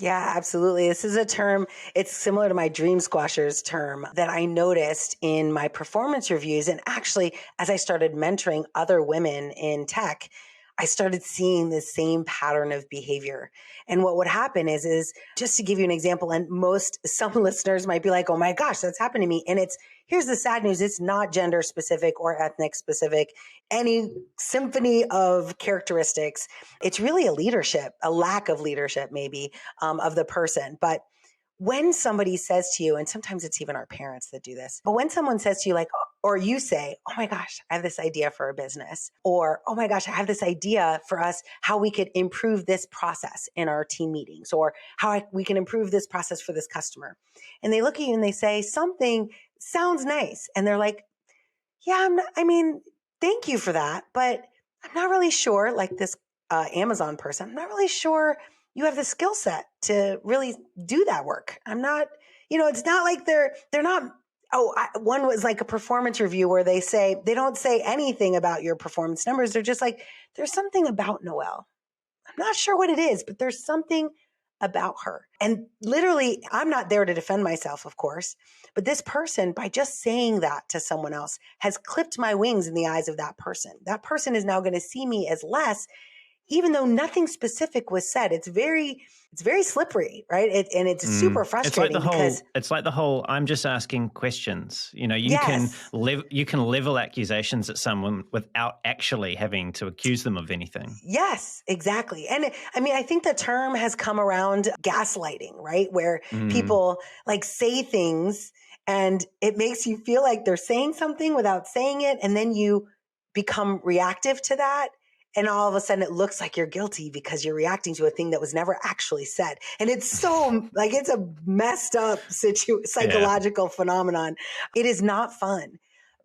Yeah, absolutely. This is a term, it's similar to my dream squashers term that I noticed in my performance reviews. And actually, as I started mentoring other women in tech, I started seeing the same pattern of behavior. And what would happen is just to give you an example, and some listeners might be like, oh my gosh, that's happened to me. And here's the sad news. It's not gender specific or ethnic specific, any symphony of characteristics. It's really a lack of leadership maybe of the person. But when somebody says to you, and sometimes it's even our parents that do this, but when someone says to you, like, or you say, oh my gosh, I have this idea for a business, or oh my gosh, I have this idea for us, how we could improve this process in our team meetings, or we can improve this process for this customer. And they look at you and they say, something sounds nice. And they're like, yeah, thank you for that, but I'm not really sure, like this Amazon person, I'm not really sure you have the skill set to really do that work. I'm not, it's not like they're not. One was like a performance review where they don't say anything about your performance numbers. They're just like, there's something about Noelle. I'm not sure what it is, but there's something about her. And literally, I'm not there to defend myself, of course, but this person, by just saying that to someone else, has clipped my wings in the eyes of that person. That person is now going to see me as less, even though nothing specific was said. It's very slippery, right? And it's super frustrating it's like the whole I'm just asking questions. You yes. you can level accusations at someone without actually having to accuse them of anything. Yes, exactly. And I think the term has come around gaslighting, right? Where people like say things and it makes you feel like they're saying something without saying it. And then you become reactive to that. And all of a sudden it looks like you're guilty because you're reacting to a thing that was never actually said. And it's so like, it's a messed up psychological phenomenon. It is not fun,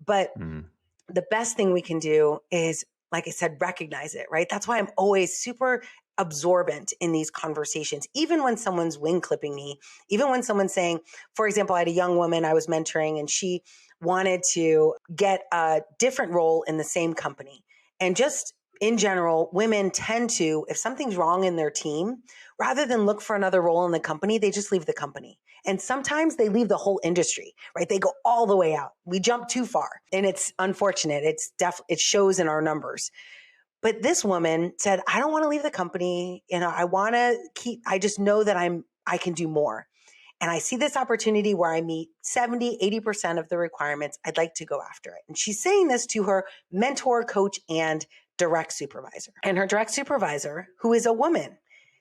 but the best thing we can do is, like I said, recognize it, right? That's why I'm always super absorbent in these conversations. Even when someone's wing clipping me, even when someone's saying, for example, I had a young woman I was mentoring and she wanted to get a different role in the same company. And just in general, women tend to, if something's wrong in their team, rather than look for another role in the company, they just leave the company. And sometimes they leave the whole industry, right? They go all the way out. We jump too far and it's unfortunate. It shows in our numbers. But this woman said, I don't want to leave the company. I just know that I can do more. And I see this opportunity where I meet 70, 80% of the requirements. I'd like to go after it. And she's saying this to her mentor, coach, and direct supervisor. And her direct supervisor, who is a woman,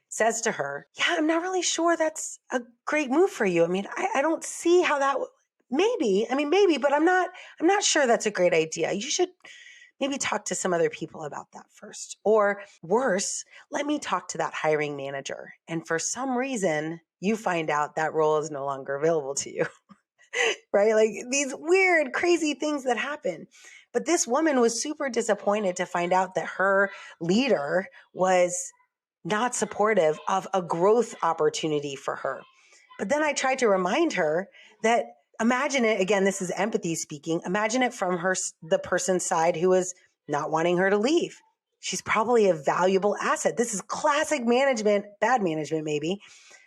says to her, yeah, I'm not really sure that's a great move for you. I don't see how that maybe, but I'm not sure that's a great idea. You should maybe talk to some other people about that first. Or worse, let me talk to that hiring manager. And for some reason, you find out that role is no longer available to you, right? Like these weird, crazy things that happen. But this woman was super disappointed to find out that her leader was not supportive of a growth opportunity for her. But then I tried to remind her that imagine it, again, this is empathy speaking. Imagine it from the person's side who is not wanting her to leave. She's probably a valuable asset. This is classic management, bad management maybe,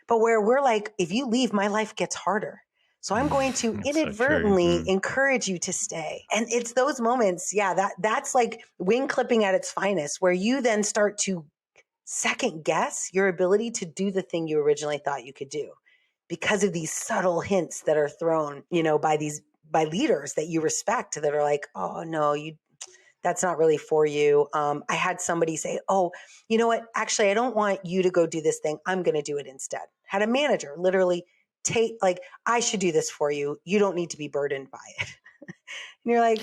but where we're like, if you leave, my life gets harder. So I'm going to inadvertently encourage you to stay. And it's those moments, that's like wing clipping at its finest, where you then start to second guess your ability to do the thing you originally thought you could do because of these subtle hints that are thrown, by leaders that you respect that are like, oh no, that's not really for you. I had somebody say, oh, you know what? Actually, I don't want you to go do this thing. I'm going to do it instead. Had a manager literally I should do this for you. You don't need to be burdened by it. And you're like,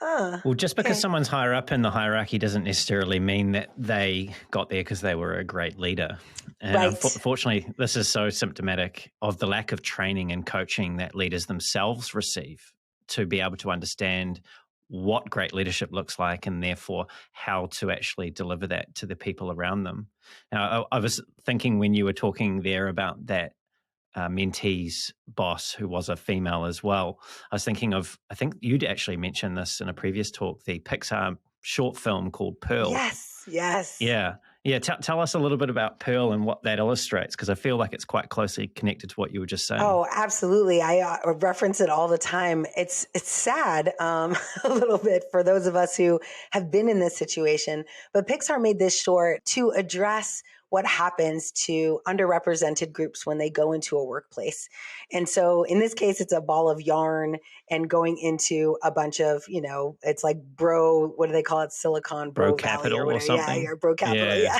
well, just because someone's higher up in the hierarchy doesn't necessarily mean that they got there because they were a great leader. And Right. unfortunately, this is so symptomatic of the lack of training and coaching that leaders themselves receive to be able to understand what great leadership looks like and therefore how to actually deliver that to the people around them. Now, I was thinking when you were talking there about that mentee's boss, who was a female as well, I was thinking of, I think you'd actually mentioned this in a previous talk, the Pixar short film called Purl. Yes. Yes. Yeah. Yeah. Tell us a little bit about Purl and what that illustrates, because I feel like it's quite closely connected to what you were just saying. Oh, absolutely. I reference it all the time. It's sad a little bit for those of us who have been in this situation. But Pixar made this short to address what happens to underrepresented groups when they go into a workplace. And so in this case, it's a ball of yarn and going into a bunch of, it's like what do they call it? Silicon Bro Bro Valley or Capital or whatever. Yeah, something. your Bro Capital. Yeah. Yeah.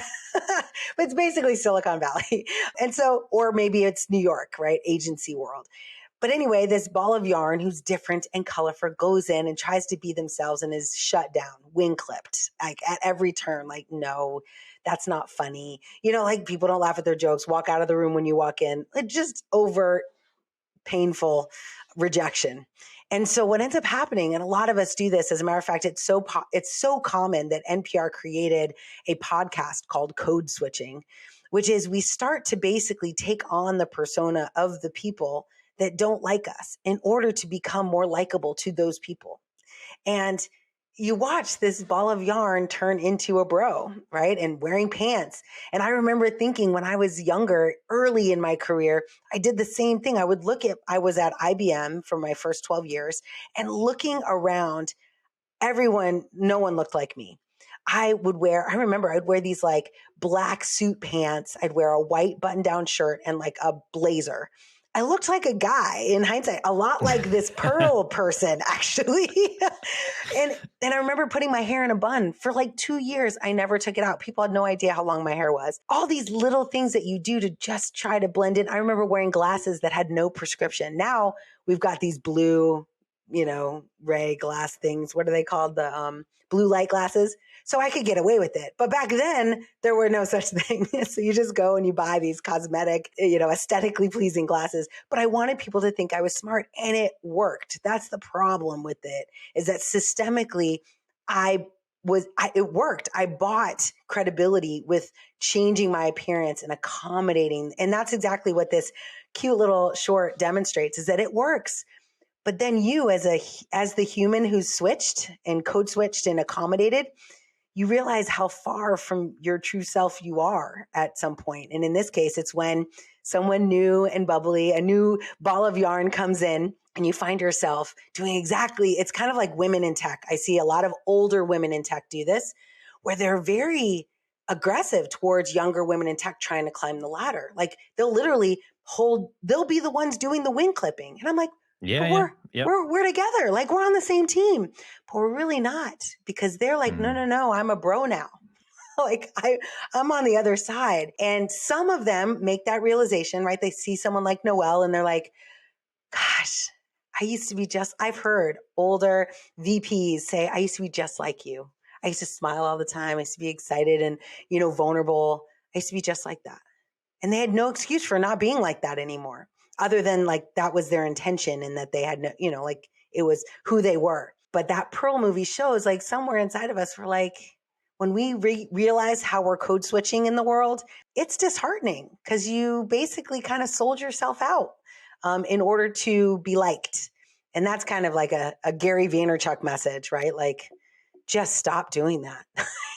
But it's basically Silicon Valley. And so, or maybe it's New York, right? Agency world. But anyway, this ball of yarn who's different and colorful goes in and tries to be themselves and is shut down, wing clipped, like at every turn. Like, no, that's not funny. Like people don't laugh at their jokes, walk out of the room when you walk in. It's just overt, painful rejection. And so what ends up happening, and a lot of us do this, as a matter of fact, it's so common that NPR created a podcast called Code Switching, which is we start to basically take on the persona of the people that don't like us in order to become more likable to those people. And you watch this ball of yarn turn into a bro, right? And wearing pants. And I remember thinking when I was younger, early in my career, I did the same thing. I was at IBM for my first 12 years and looking around, no one looked like me. I remember I'd wear these like black suit pants. I'd wear a white button down shirt and like a blazer. I looked like a guy in hindsight, a lot like this Purl person, actually. and I remember putting my hair in a bun for like 2 years. I never took it out. People had no idea how long my hair was. All these little things that you do to just try to blend in. I remember wearing glasses that had no prescription. Now we've got these blue, ray glass things. What are they called? The blue light glasses. So I could get away with it. But back then, there were no such thing. So you just go and you buy these cosmetic, aesthetically pleasing glasses. But I wanted people to think I was smart, and it worked. That's the problem with it, is that systemically, it worked. I bought credibility with changing my appearance and accommodating. And that's exactly what this cute little short demonstrates, is that it works. But then you, as the human who's switched and code switched and accommodated, you realize how far from your true self you are at some point. And in this case, it's when someone new and bubbly, a new ball of yarn comes in, and you find yourself doing it's kind of like women in tech. I see a lot of older women in tech do this, where they're very aggressive towards younger women in tech trying to climb the ladder. Like they'll be the ones doing the wing clipping. And I'm like, Yeah. we're together. Like we're on the same team, but we're really not, because they're like, no, I'm a bro now. Like I'm on the other side. And some of them make that realization, right? They see someone like Noelle and they're like, gosh, I've heard older VPs say, I used to be just like you. I used to smile all the time. I used to be excited and, vulnerable. I used to be just like that. And they had no excuse for not being like that anymore, other than like that was their intention and that they had no, like it was who they were. But that Purl movie shows like somewhere inside of us, we're like, when we realize how we're code switching in the world, it's disheartening because you basically kind of sold yourself out in order to be liked. And that's kind of like a Gary Vaynerchuk message, right? Like, just stop doing that.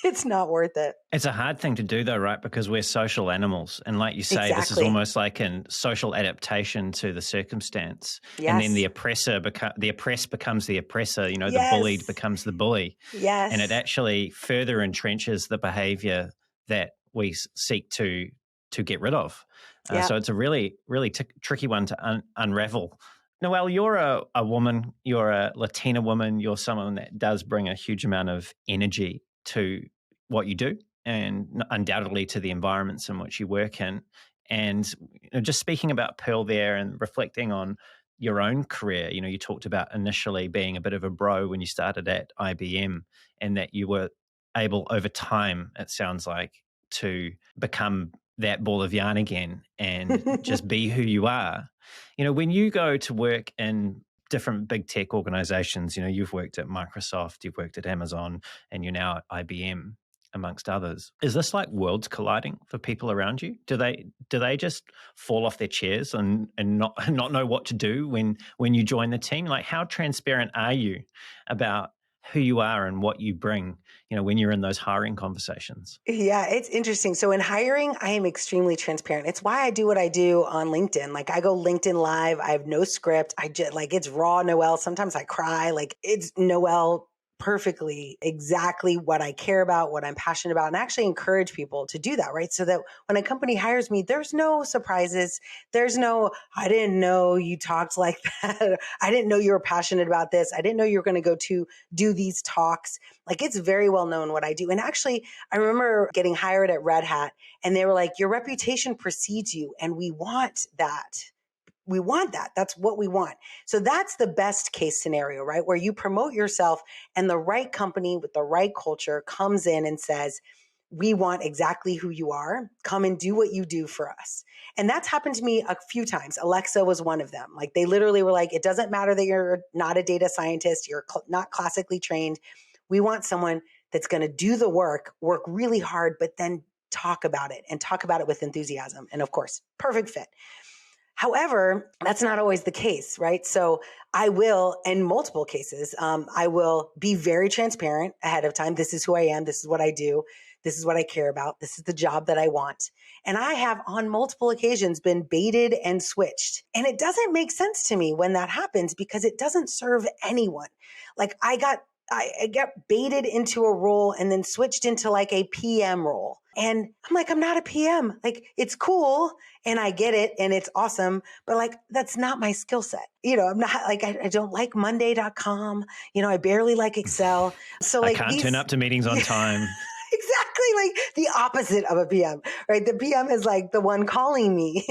It's not worth it. It's a hard thing to do though, right? Because we're social animals. And like you say, This is almost like a social adaptation to the circumstance. Yes. And then the oppressed becomes the oppressor, the bullied becomes the bully. Yes. And it actually further entrenches the behavior that we seek to get rid of. So it's a really, really tricky one to unravel. Noelle, you're a woman, you're a Latina woman, you're someone that does bring a huge amount of energy to what you do and undoubtedly to the environments in which you work in. And just speaking about Purl there and reflecting on your own career, you talked about initially being a bit of a bro when you started at IBM, and that you were able over time, it sounds like, to become that ball of yarn again and just be who you are. When you go to work in different big tech organizations, you've worked at Microsoft, you've worked at Amazon, and you're now at IBM, amongst others. Is this like worlds colliding for people around you? Do they just fall off their chairs and not know what to do when you join the team? Like, how transparent are you about who you are and what you bring, when you're in those hiring conversations? Yeah, it's interesting. So in hiring, I am extremely transparent. It's why I do what I do on LinkedIn. Like, I go LinkedIn live. I have no script. I just it's raw Noelle. Sometimes I cry. Like, it's Noelle perfectly exactly what I care about, what I'm passionate about, and I actually encourage people to do that, right? So that when a company hires me, there's no surprises. There's no, I didn't know you talked like that. I didn't know you were passionate about this. I didn't know you were going to go to do these talks. Like, it's very well known what I do. And actually, I remember getting hired at Red Hat, and they were like, your reputation precedes you, and we want that. We want that. That's what we want. So that's the best case scenario, right? Where you promote yourself and the right company with the right culture comes in and says, we want exactly who you are. Come and do what you do for us. And that's happened to me a few times. Alexa was one of them. Like, they literally were like, it doesn't matter that you're not a data scientist, you're not classically trained. We want someone that's going to do the work really hard, but then talk about it and talk about it with enthusiasm. And of course, perfect fit. However, that's not always the case, right? So I will, in multiple cases, I will be very transparent ahead of time. This is who I am. This is what I do. This is what I care about. This is the job that I want. And I have on multiple occasions been baited and switched. And it doesn't make sense to me when that happens because it doesn't serve anyone. Like, I got baited into a role and then switched into like a PM role. And I'm like, I'm not a PM. Like, it's cool and I get it and it's awesome, but like, that's not my skill set. I'm not like, I don't like Monday.com. I barely like Excel. So like, I can't turn up to meetings on time. Exactly, like the opposite of a PM, right? The PM is like the one calling me.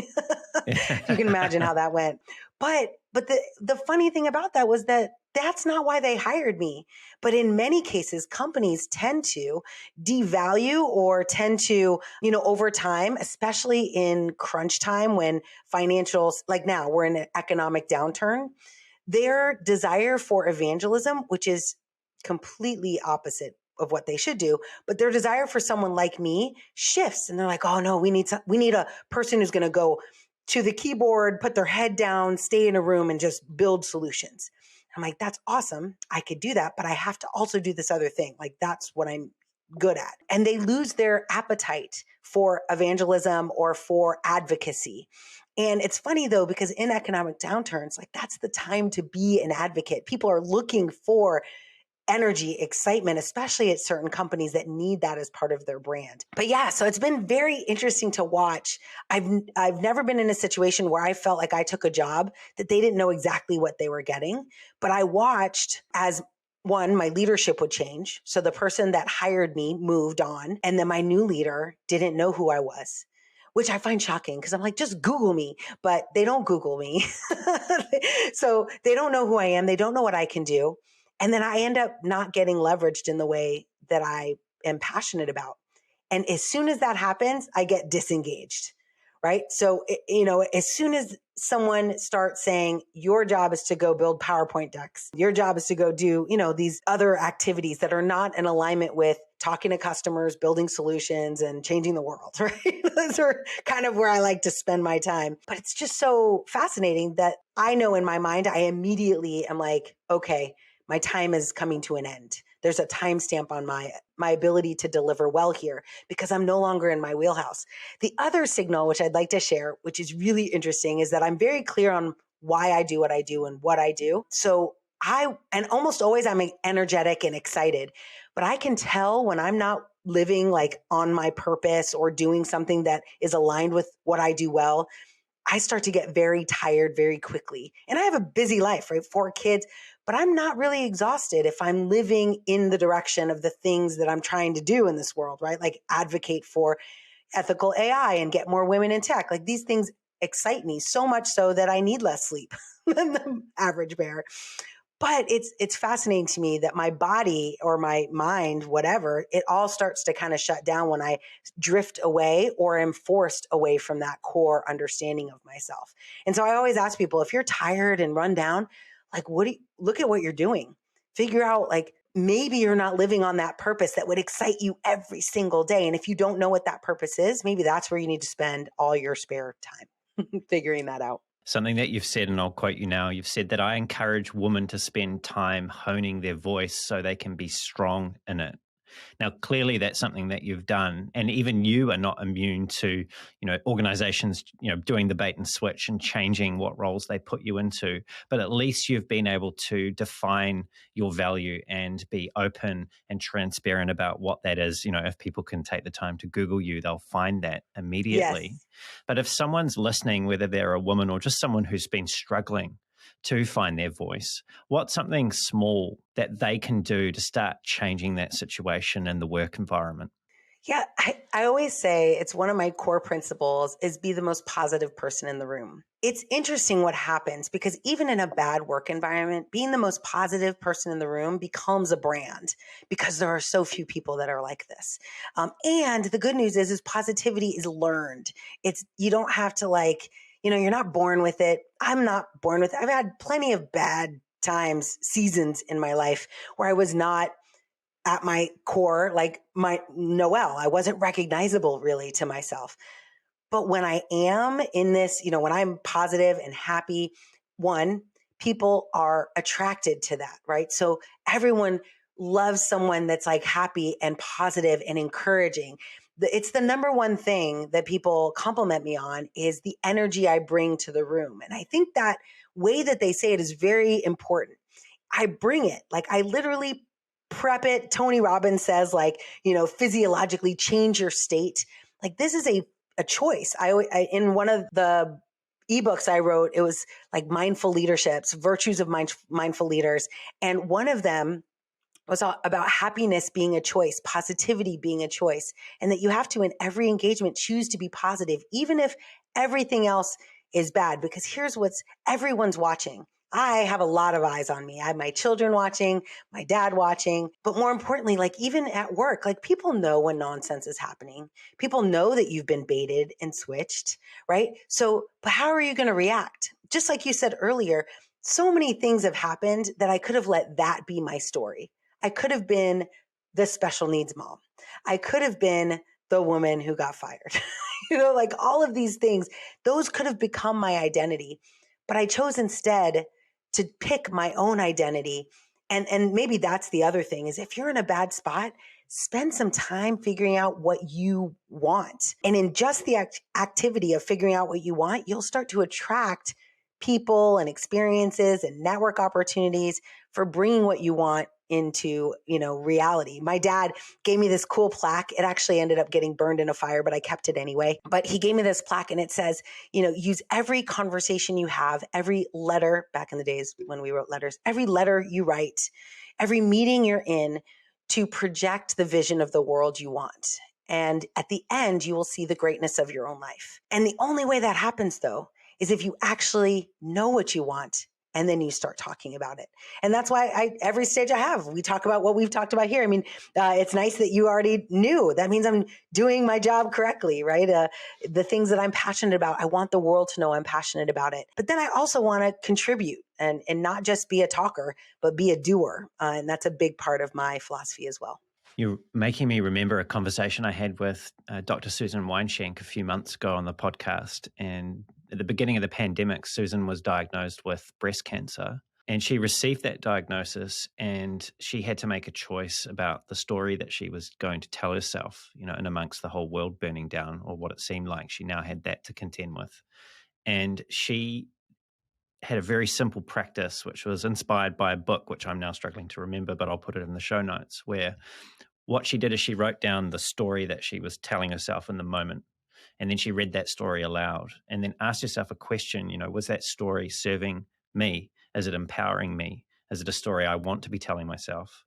You can imagine how that went. But the funny thing about that was that that's not why they hired me. But in many cases, companies tend to devalue or tend to, over time, especially in crunch time when financials, like now we're in an economic downturn, their desire for evangelism, which is completely opposite of what they should do, but their desire for someone like me shifts. And they're like, oh no, we need a person who's going to go to the keyboard, put their head down, stay in a room and just build solutions. I'm like, that's awesome. I could do that, but I have to also do this other thing. Like, that's what I'm good at. And they lose their appetite for evangelism or for advocacy. And it's funny though, because in economic downturns, like, that's the time to be an advocate. People are looking for energy, excitement, especially at certain companies that need that as part of their brand. But yeah, so it's been very interesting to watch. I've never been in a situation where I felt like I took a job that they didn't know exactly what they were getting, but I watched as one, my leadership would change. So the person that hired me moved on, and then my new leader didn't know who I was, which I find shocking because I'm like, just Google me, but they don't Google me. So they don't know who I am. They don't know what I can do. And then I end up not getting leveraged in the way that I am passionate about. And as soon as that happens, I get disengaged, right? So, as soon as someone starts saying, your job is to go build PowerPoint decks, your job is to go do, these other activities that are not in alignment with talking to customers, building solutions, and changing the world, right? Those are kind of where I like to spend my time. But it's just so fascinating that I know in my mind, I immediately am like, okay, my time is coming to an end. There's a timestamp on my ability to deliver well here because I'm no longer in my wheelhouse. The other signal, which I'd like to share, which is really interesting, is that I'm very clear on why I do what I do and what I do. So and almost always I'm energetic and excited, but I can tell when I'm not living like on my purpose or doing something that is aligned with what I do well, I start to get very tired very quickly. And I have a busy life, right? 4 kids, but I'm not really exhausted if I'm living in the direction of the things that I'm trying to do in this world, right? Like advocate for ethical AI and get more women in tech. Like, these things excite me so much so that I need less sleep than the average bear. But it's fascinating to me that my body or my mind, whatever, it all starts to kind of shut down when I drift away or am forced away from that core understanding of myself. And so I always ask people, if you're tired and run down, like, look at what you're doing. Figure out, like, maybe you're not living on that purpose that would excite you every single day. And if you don't know what that purpose is, maybe that's where you need to spend all your spare time figuring that out. Something that you've said, and I'll quote you now, you've said that I encourage women to spend time honing their voice so they can be strong in it. Now, clearly that's something that you've done, and even you are not immune to, organizations, doing the bait and switch and changing what roles they put you into. But at least you've been able to define your value and be open and transparent about what that is. If people can take the time to Google you, they'll find that immediately. Yes. But if someone's listening, whether they're a woman or just someone who's been struggling to find their voice, what's something small that they can do to start changing that situation in the work environment? Yeah, I always say it's one of my core principles is be the most positive person in the room. It's interesting what happens because even in a bad work environment, being the most positive person in the room becomes a brand because there are so few people that are like this. And the good news is positivity is learned. You don't have to you're not born with it. I'm not born with it. I've had plenty of bad times, seasons in my life where I was not at my core, like my Noelle. I wasn't recognizable really to myself. But when I am in this, when I'm positive and happy, one, people are attracted to that, right? So everyone loves someone that's like happy and positive and encouraging. It's the number one thing that people compliment me on is the energy I bring to the room. And I think that way that they say it is very important. I bring it, like I literally prep it. Tony Robbins says, physiologically change your state. Like this is a choice. I in one of the ebooks I wrote, it was like mindful leaderships, virtues of mindful leaders. And one of them was about happiness being a choice, positivity being a choice, and that you have to, in every engagement, choose to be positive, even if everything else is bad. Because here's everyone's watching. I have a lot of eyes on me. I have my children watching, my dad watching, but more importantly, like even at work, like people know when nonsense is happening. People know that you've been baited and switched, right? So, but how are you going to react? Just like you said earlier, so many things have happened that I could have let that be my story. I could have been the special needs mom. I could have been the woman who got fired. Like all of these things, those could have become my identity. But I chose instead to pick my own identity. And maybe that's the other thing is if you're in a bad spot, spend some time figuring out what you want. And in just the activity of figuring out what you want, you'll start to attract people and experiences and network opportunities for bringing what you want into, reality. My dad gave me this cool plaque. It actually ended up getting burned in a fire, but I kept it anyway. But he gave me this plaque and it says, use every conversation you have, every letter, back in the days when we wrote letters, every letter you write, every meeting you're in to project the vision of the world you want. And at the end, you will see the greatness of your own life. And the only way that happens though, is if you actually know what you want and then you start talking about it. And that's why every stage I have, we talk about what we've talked about here. I mean, it's nice that you already knew. That means I'm doing my job correctly, right? The things that I'm passionate about, I want the world to know I'm passionate about it. But then I also want to contribute and not just be a talker, but be a doer. And that's a big part of my philosophy as well. You're making me remember a conversation I had with Dr. Susan Weinschenk a few months ago on the podcast. And at the beginning of the pandemic, Susan was diagnosed with breast cancer. And she received that diagnosis and she had to make a choice about the story that she was going to tell herself, in amongst the whole world burning down, or what it seemed like. She now had that to contend with. And she had a very simple practice, which was inspired by a book, which I'm now struggling to remember, but I'll put it in the show notes, where what she did is she wrote down the story that she was telling herself in the moment. And then she read that story aloud and then asked herself a question, was that story serving me? Is it empowering me? Is it a story I want to be telling myself?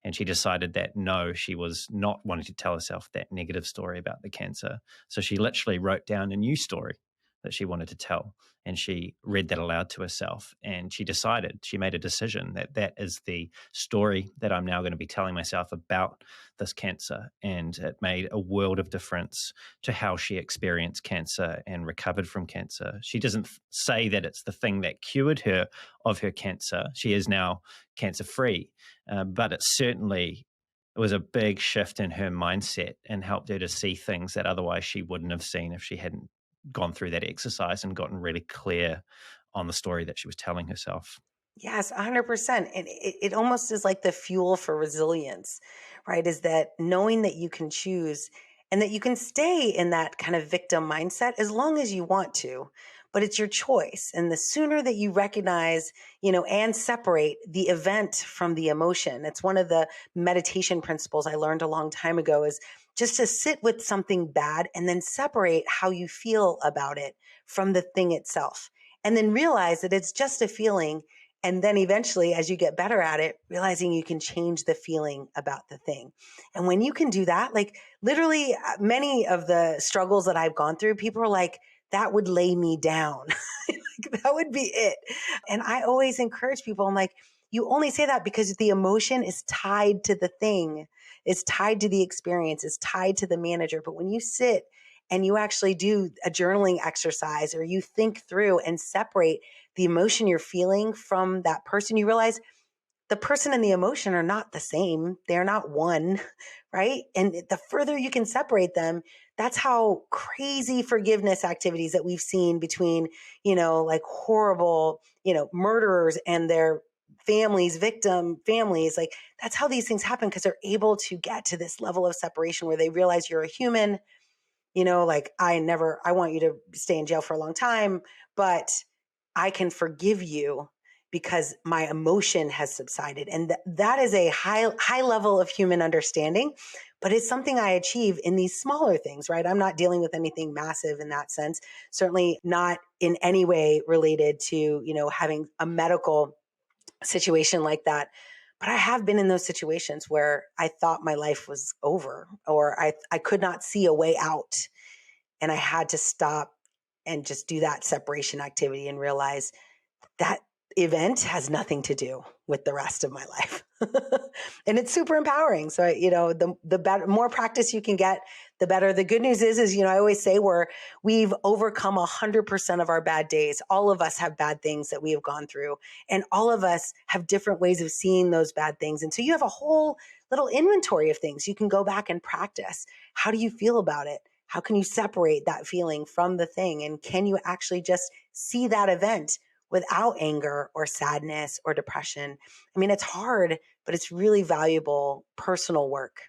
And she decided that no, she was not wanting to tell herself that negative story about the cancer. So she literally wrote down a new story that she wanted to tell. And she read that aloud to herself, and she made a decision that that is the story that I'm now going to be telling myself about this cancer. And it made a world of difference to how she experienced cancer and recovered from cancer. She doesn't say that it's the thing that cured her of her cancer. She is now cancer free, but it was a big shift in her mindset and helped her to see things that otherwise she wouldn't have seen if she hadn't gone through that exercise and gotten really clear on the story that she was telling herself. Yes, 100%. And it almost is like the fuel for resilience, right? Is that knowing that you can choose and that you can stay in that kind of victim mindset as long as you want to, but it's your choice. And the sooner that you recognize, and separate the event from the emotion. It's one of the meditation principles I learned a long time ago is just to sit with something bad and then separate how you feel about it from the thing itself. And then realize that it's just a feeling, and then eventually, as you get better at it, realizing you can change the feeling about the thing. And when you can do that, like literally many of the struggles that I've gone through, people are like, that would lay me down. Like, that would be it. And I always encourage people, I'm like, you only say that because the emotion is tied to the thing, it's tied to the experience, it's tied to the manager. But when you sit and you actually do a journaling exercise, or you think through and separate the emotion you're feeling from that person, you realize the person and the emotion are not the same. They're not one, right? And the further you can separate them, that's how crazy forgiveness activities that we've seen between, like horrible, murderers and their families, victim families, like that's how these things happen, because they're able to get to this level of separation where they realize you're a human. Like I want you to stay in jail for a long time, but I can forgive you because my emotion has subsided. And that is a high level of human understanding, but it's something I achieve in these smaller things, right? I'm not dealing with anything massive in that sense, certainly not in any way related to, having a medical situation like that. But I have been in those situations where I thought my life was over, or I could not see a way out. And I had to stop and just do that separation activity and realize that event has nothing to do with the rest of my life. And it's super empowering. So, the better, more practice you can get, the better. The good news is, I always say we've overcome 100% of our bad days. All of us have bad things that we have gone through, and all of us have different ways of seeing those bad things. And so you have a whole little inventory of things you can go back and practice. How do you feel about it? How can you separate that feeling from the thing? And can you actually just see that event without anger or sadness or depression? I mean, it's hard, but it's really valuable personal work.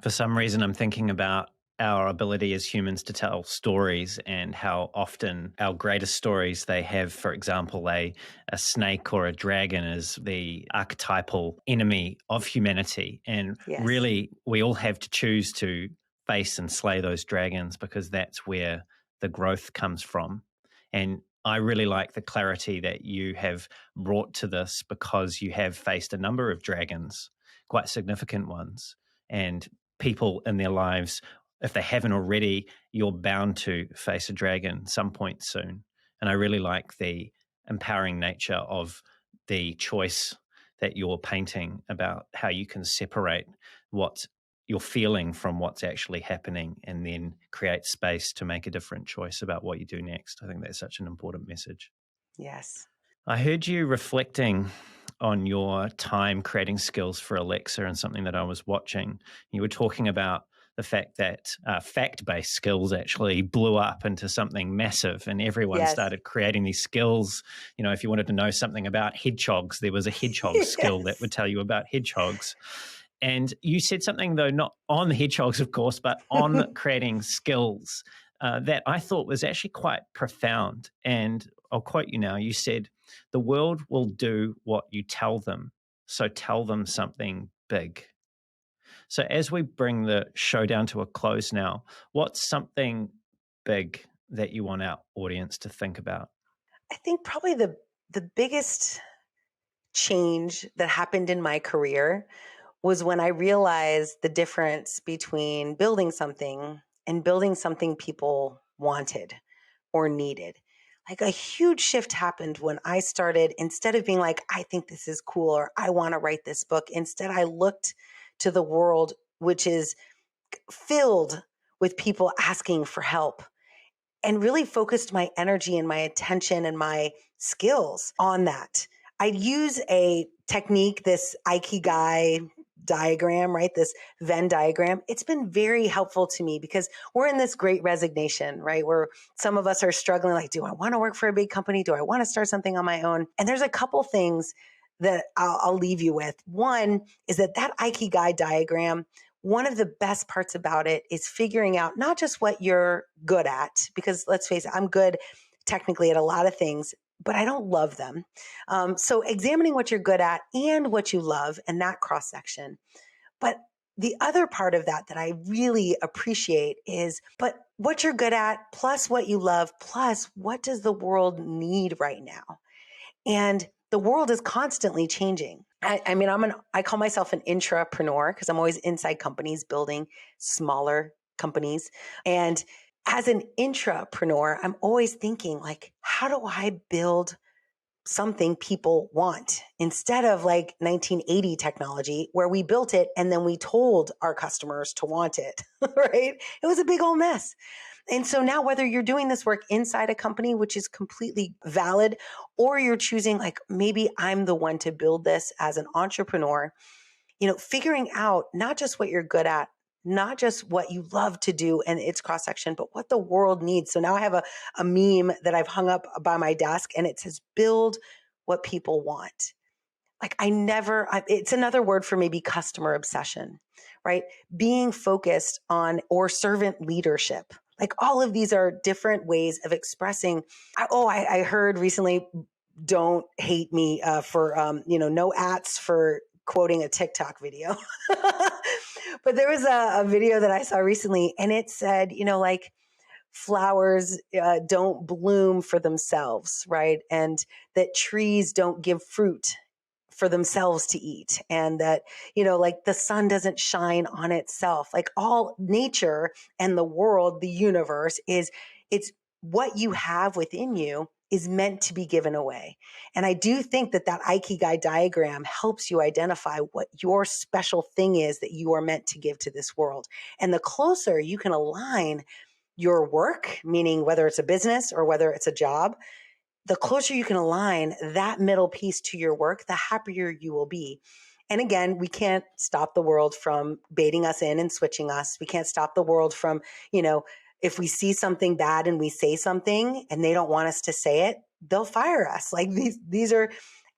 For some reason, I'm thinking about our ability as humans to tell stories, and how often our greatest stories, they have, for example, a snake or a dragon as the archetypal enemy of humanity. And Yes. really, we all have to choose to face and slay those dragons, because that's where the growth comes from. And I really like the clarity that you have brought to this, because you have faced a number of dragons, quite significant ones. And people in their lives, if they haven't already, you're bound to face a dragon some point soon. And I really like the empowering nature of the choice that you're painting about how you can separate what you're feeling from what's actually happening, and then create space to make a different choice about what you do next. I think that's such an important message. Yes. I heard you reflecting on your time creating skills for Alexa, and something that I was watching. You were talking about the fact that fact-based skills actually blew up into something massive, and everyone Yes. started creating these skills. If you wanted to know something about hedgehogs, there was a hedgehog skill that would Yes. tell you about hedgehogs. And you said something, though, not on the hedgehogs, of course, but on creating skills, that I thought was actually quite profound. And I'll quote you now. You said, "The world will do what you tell them, so tell them something big." So as we bring the show down to a close now, what's something big that you want our audience to think about? I think probably the biggest change that happened in my career was when I realized the difference between building something and building something people wanted, or needed. Like a huge shift happened when I started, instead of being like, I think this is cool or I want to write this book, instead I looked to the world, which is filled with people asking for help, and really focused my energy and my attention and my skills on that. I'd use a technique, this Ikigai diagram, right? This Venn diagram. It's been very helpful to me because we're in this great resignation, right? Where some of us are struggling, like, do I want to work for a big company? Do I want to start something on my own? And there's a couple things that I'll leave you with. One is that Ikigai diagram, one of the best parts about it is figuring out not just what you're good at, because let's face it, I'm good technically at a lot of things, but I don't love them. So examining what you're good at and what you love and that cross section. But the other part of that I really appreciate is, but what you're good at plus what you love plus what does the world need right now? And the world is constantly changing. I mean, I call myself an intrapreneur because I'm always inside companies building smaller companies. And as an intrapreneur, I'm always thinking like, how do I build something people want instead of like 1980 technology where we built it and then we told our customers to want it, right? It was a big old mess. And so now whether you're doing this work inside a company, which is completely valid, or you're choosing like, maybe I'm the one to build this as an entrepreneur, figuring out not just what you're good at, not just what you love to do and its cross section, but what the world needs. So now I have a meme that I've hung up by my desk and it says, build what people want. Like it's another word for maybe customer obsession, right? Being focused on, or servant leadership. Like all of these are different ways of expressing. I heard recently, don't hate me for, no ats for quoting a TikTok video. But there was a video that I saw recently and it said, like flowers don't bloom for themselves, right? And that trees don't give fruit for themselves to eat, and that, like the sun doesn't shine on itself. Like all nature and the world, the universe it's what you have within you is meant to be given away. And I do think that Ikigai diagram helps you identify what your special thing is that you are meant to give to this world. And the closer you can align your work, meaning whether it's a business or whether it's a job, the closer you can align that middle piece to your work, the happier you will be. And again, we can't stop the world from baiting us in and switching us. We can't stop the world from, if we see something bad and we say something and they don't want us to say it, they'll fire us. Like these are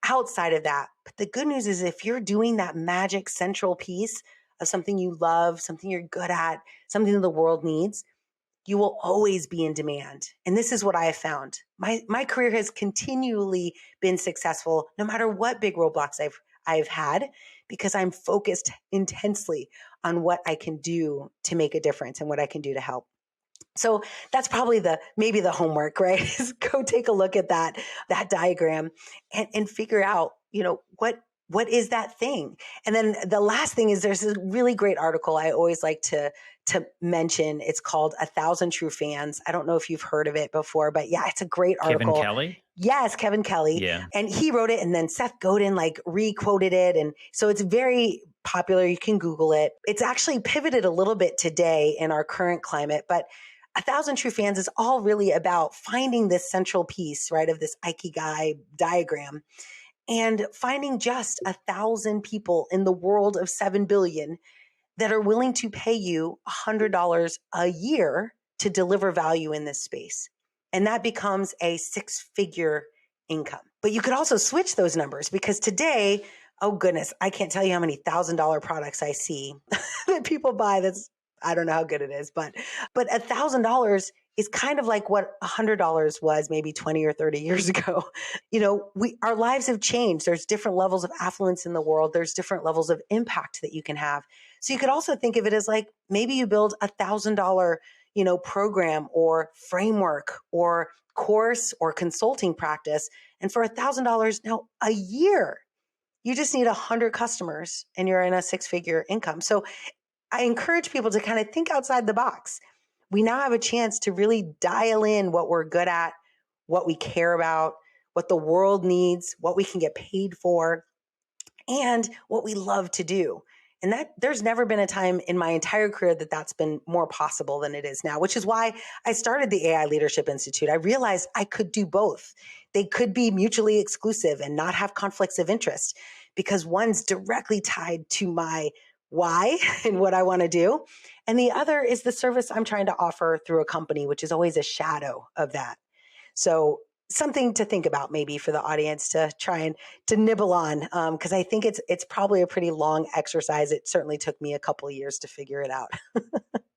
outside of that. But the good news is if you're doing that magic central piece of something you love, something you're good at, something that the world needs, you will always be in demand. And this is what I have found. My career has continually been successful, no matter what big roadblocks I've had, because I'm focused intensely on what I can do to make a difference and what I can do to help. So that's probably maybe the homework, right? Is go take a look at that diagram and figure out, what is that thing? And then the last thing is there's a really great article I always like to mention. It's called 1,000 True Fans. I don't know if you've heard of it before, but yeah, it's a great article. Kevin Kelly? Yes, Kevin Kelly. Yeah. And he wrote it and then Seth Godin re-quoted it. And so it's very popular. You can Google it. It's actually pivoted a little bit today in our current climate, but 1,000 True Fans is all really about finding this central piece, right, of this Ikigai diagram and finding just 1,000 people in the world of 7 billion that are willing to pay you $100 a year to deliver value in this space. And that becomes a 6-figure income. But you could also switch those numbers because today, oh goodness, I can't tell you how many $1,000 products I see that people buy. I don't know how good it is, but $1,000 is kind of like what $100 was maybe 20 or 30 years ago. Our lives have changed. There's different levels of affluence in the world. There's different levels of impact that you can have. So you could also think of it as like, maybe you build $1,000, program or framework or course or consulting practice. And for $1,000 now a year, you just need 100 customers and you're in a 6-figure income. So I encourage people to kind of think outside the box. we now have a chance to really dial in what we're good at, what we care about, what the world needs, what we can get paid for, and what we love to do. And that there's never been a time in my entire career that that's been more possible than it is now, which is why I started the AI Leadership Institute. I realized I could do both. They could be mutually exclusive and not have conflicts of interest because one's directly tied to my why and what I want to do. And the other is the service I'm trying to offer through a company, which is always a shadow of that. So something to think about maybe for the audience to try and to nibble on, because I think it's probably a pretty long exercise. It certainly took me a couple of years to figure it out.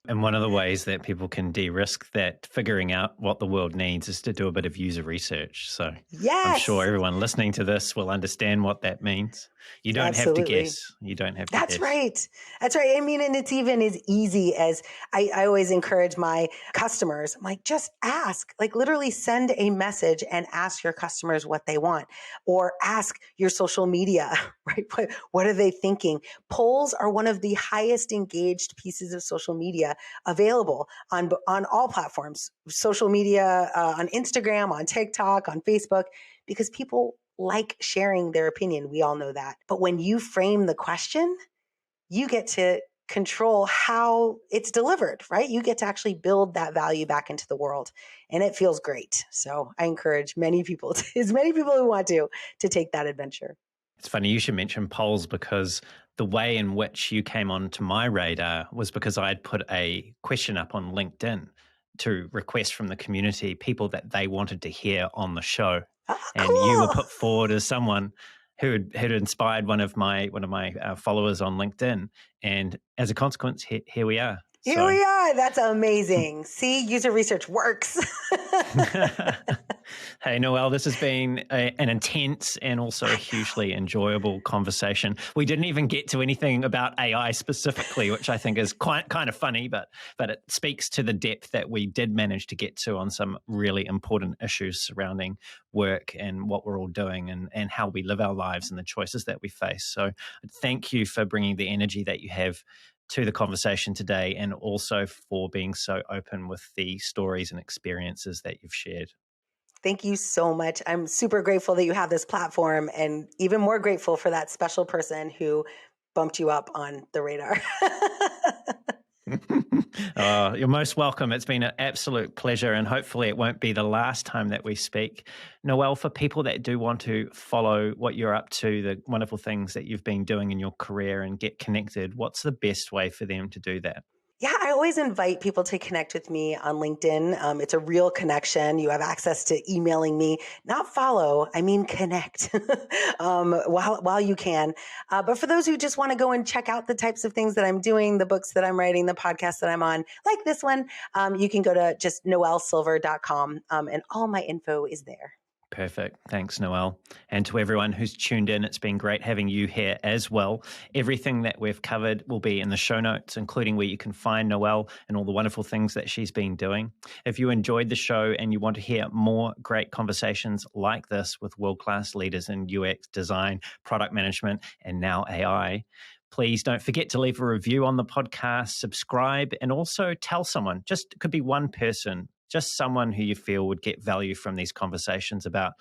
And one of the ways that people can de-risk that figuring out what the world needs is to do a bit of user research. So I'm sure Yes, everyone listening to this will understand what that means. You don't have to absolutely. guess. You don't have to That's guess. right. That's right. I mean, and it's even as easy as I always encourage my customers. I'm like, just ask, like literally send a message and ask your customers what they want, or ask your social media, right? What are they thinking? Polls are one of the highest engaged pieces of social media available on all platforms, social media, on Instagram, on TikTok, on Facebook, because people like sharing their opinion. We all know that. But when you frame the question, you get to control how it's delivered, right? You get to actually build that value back into the world. And it feels great. So I encourage many people, as many people who want to take that adventure. It's funny you should mention polls because the way in which you came onto my radar was because I had put a question up on LinkedIn to request from the community people that they wanted to hear on the show. Oh, And you were cool. put forward as someone who had inspired one of my followers on LinkedIn. And as a consequence, here we are. Here we are. That's amazing. See, user research works. Hey, Noelle, this has been an intense and also a hugely enjoyable conversation. We didn't even get to anything about AI specifically, which I think is kind of funny, but it speaks to the depth that we did manage to get to on some really important issues surrounding work and what we're all doing and how we live our lives and the choices that we face. So thank you for bringing the energy that you have to the conversation today, and also for being so open with the stories and experiences that you've shared. Thank you so much. I'm super grateful that you have this platform, and even more grateful for that special person who bumped you up on the radar. You're most welcome. It's been an absolute pleasure, and hopefully it won't be the last time that we speak. Noelle, for people that do want to follow what you're up to, the wonderful things that you've been doing in your career and get connected, what's the best way for them to do that? Yeah, I always invite people to connect with me on LinkedIn. It's a real connection. You have access to emailing me, not follow, I mean connect while you can. But for those who just want to go and check out the types of things that I'm doing, the books that I'm writing, the podcasts that I'm on, like this one, you can go to just noellesilver.com, and all my info is there. Perfect. Thanks, Noelle. And to everyone who's tuned in, it's been great having you here as well. Everything that we've covered will be in the show notes, including where you can find Noelle and all the wonderful things that she's been doing. If you enjoyed the show and you want to hear more great conversations like this with world-class leaders in UX design, product management, and now AI, please don't forget to leave a review on the podcast, subscribe, and also tell someone. Just it could be one person, just someone who you feel would get value from these conversations about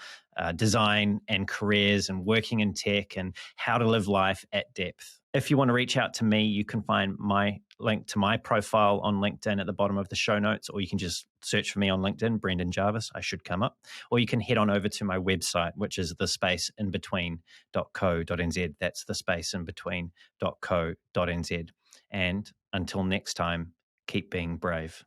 design and careers and working in tech and how to live life at depth. If you want to reach out to me, you can find my link to my profile on LinkedIn at the bottom of the show notes, or you can just search for me on LinkedIn, Brendan Jarvis, I should come up. Or you can head on over to my website, which is thespaceinbetween.co.nz. That's thespaceinbetween.co.nz. And until next time, keep being brave.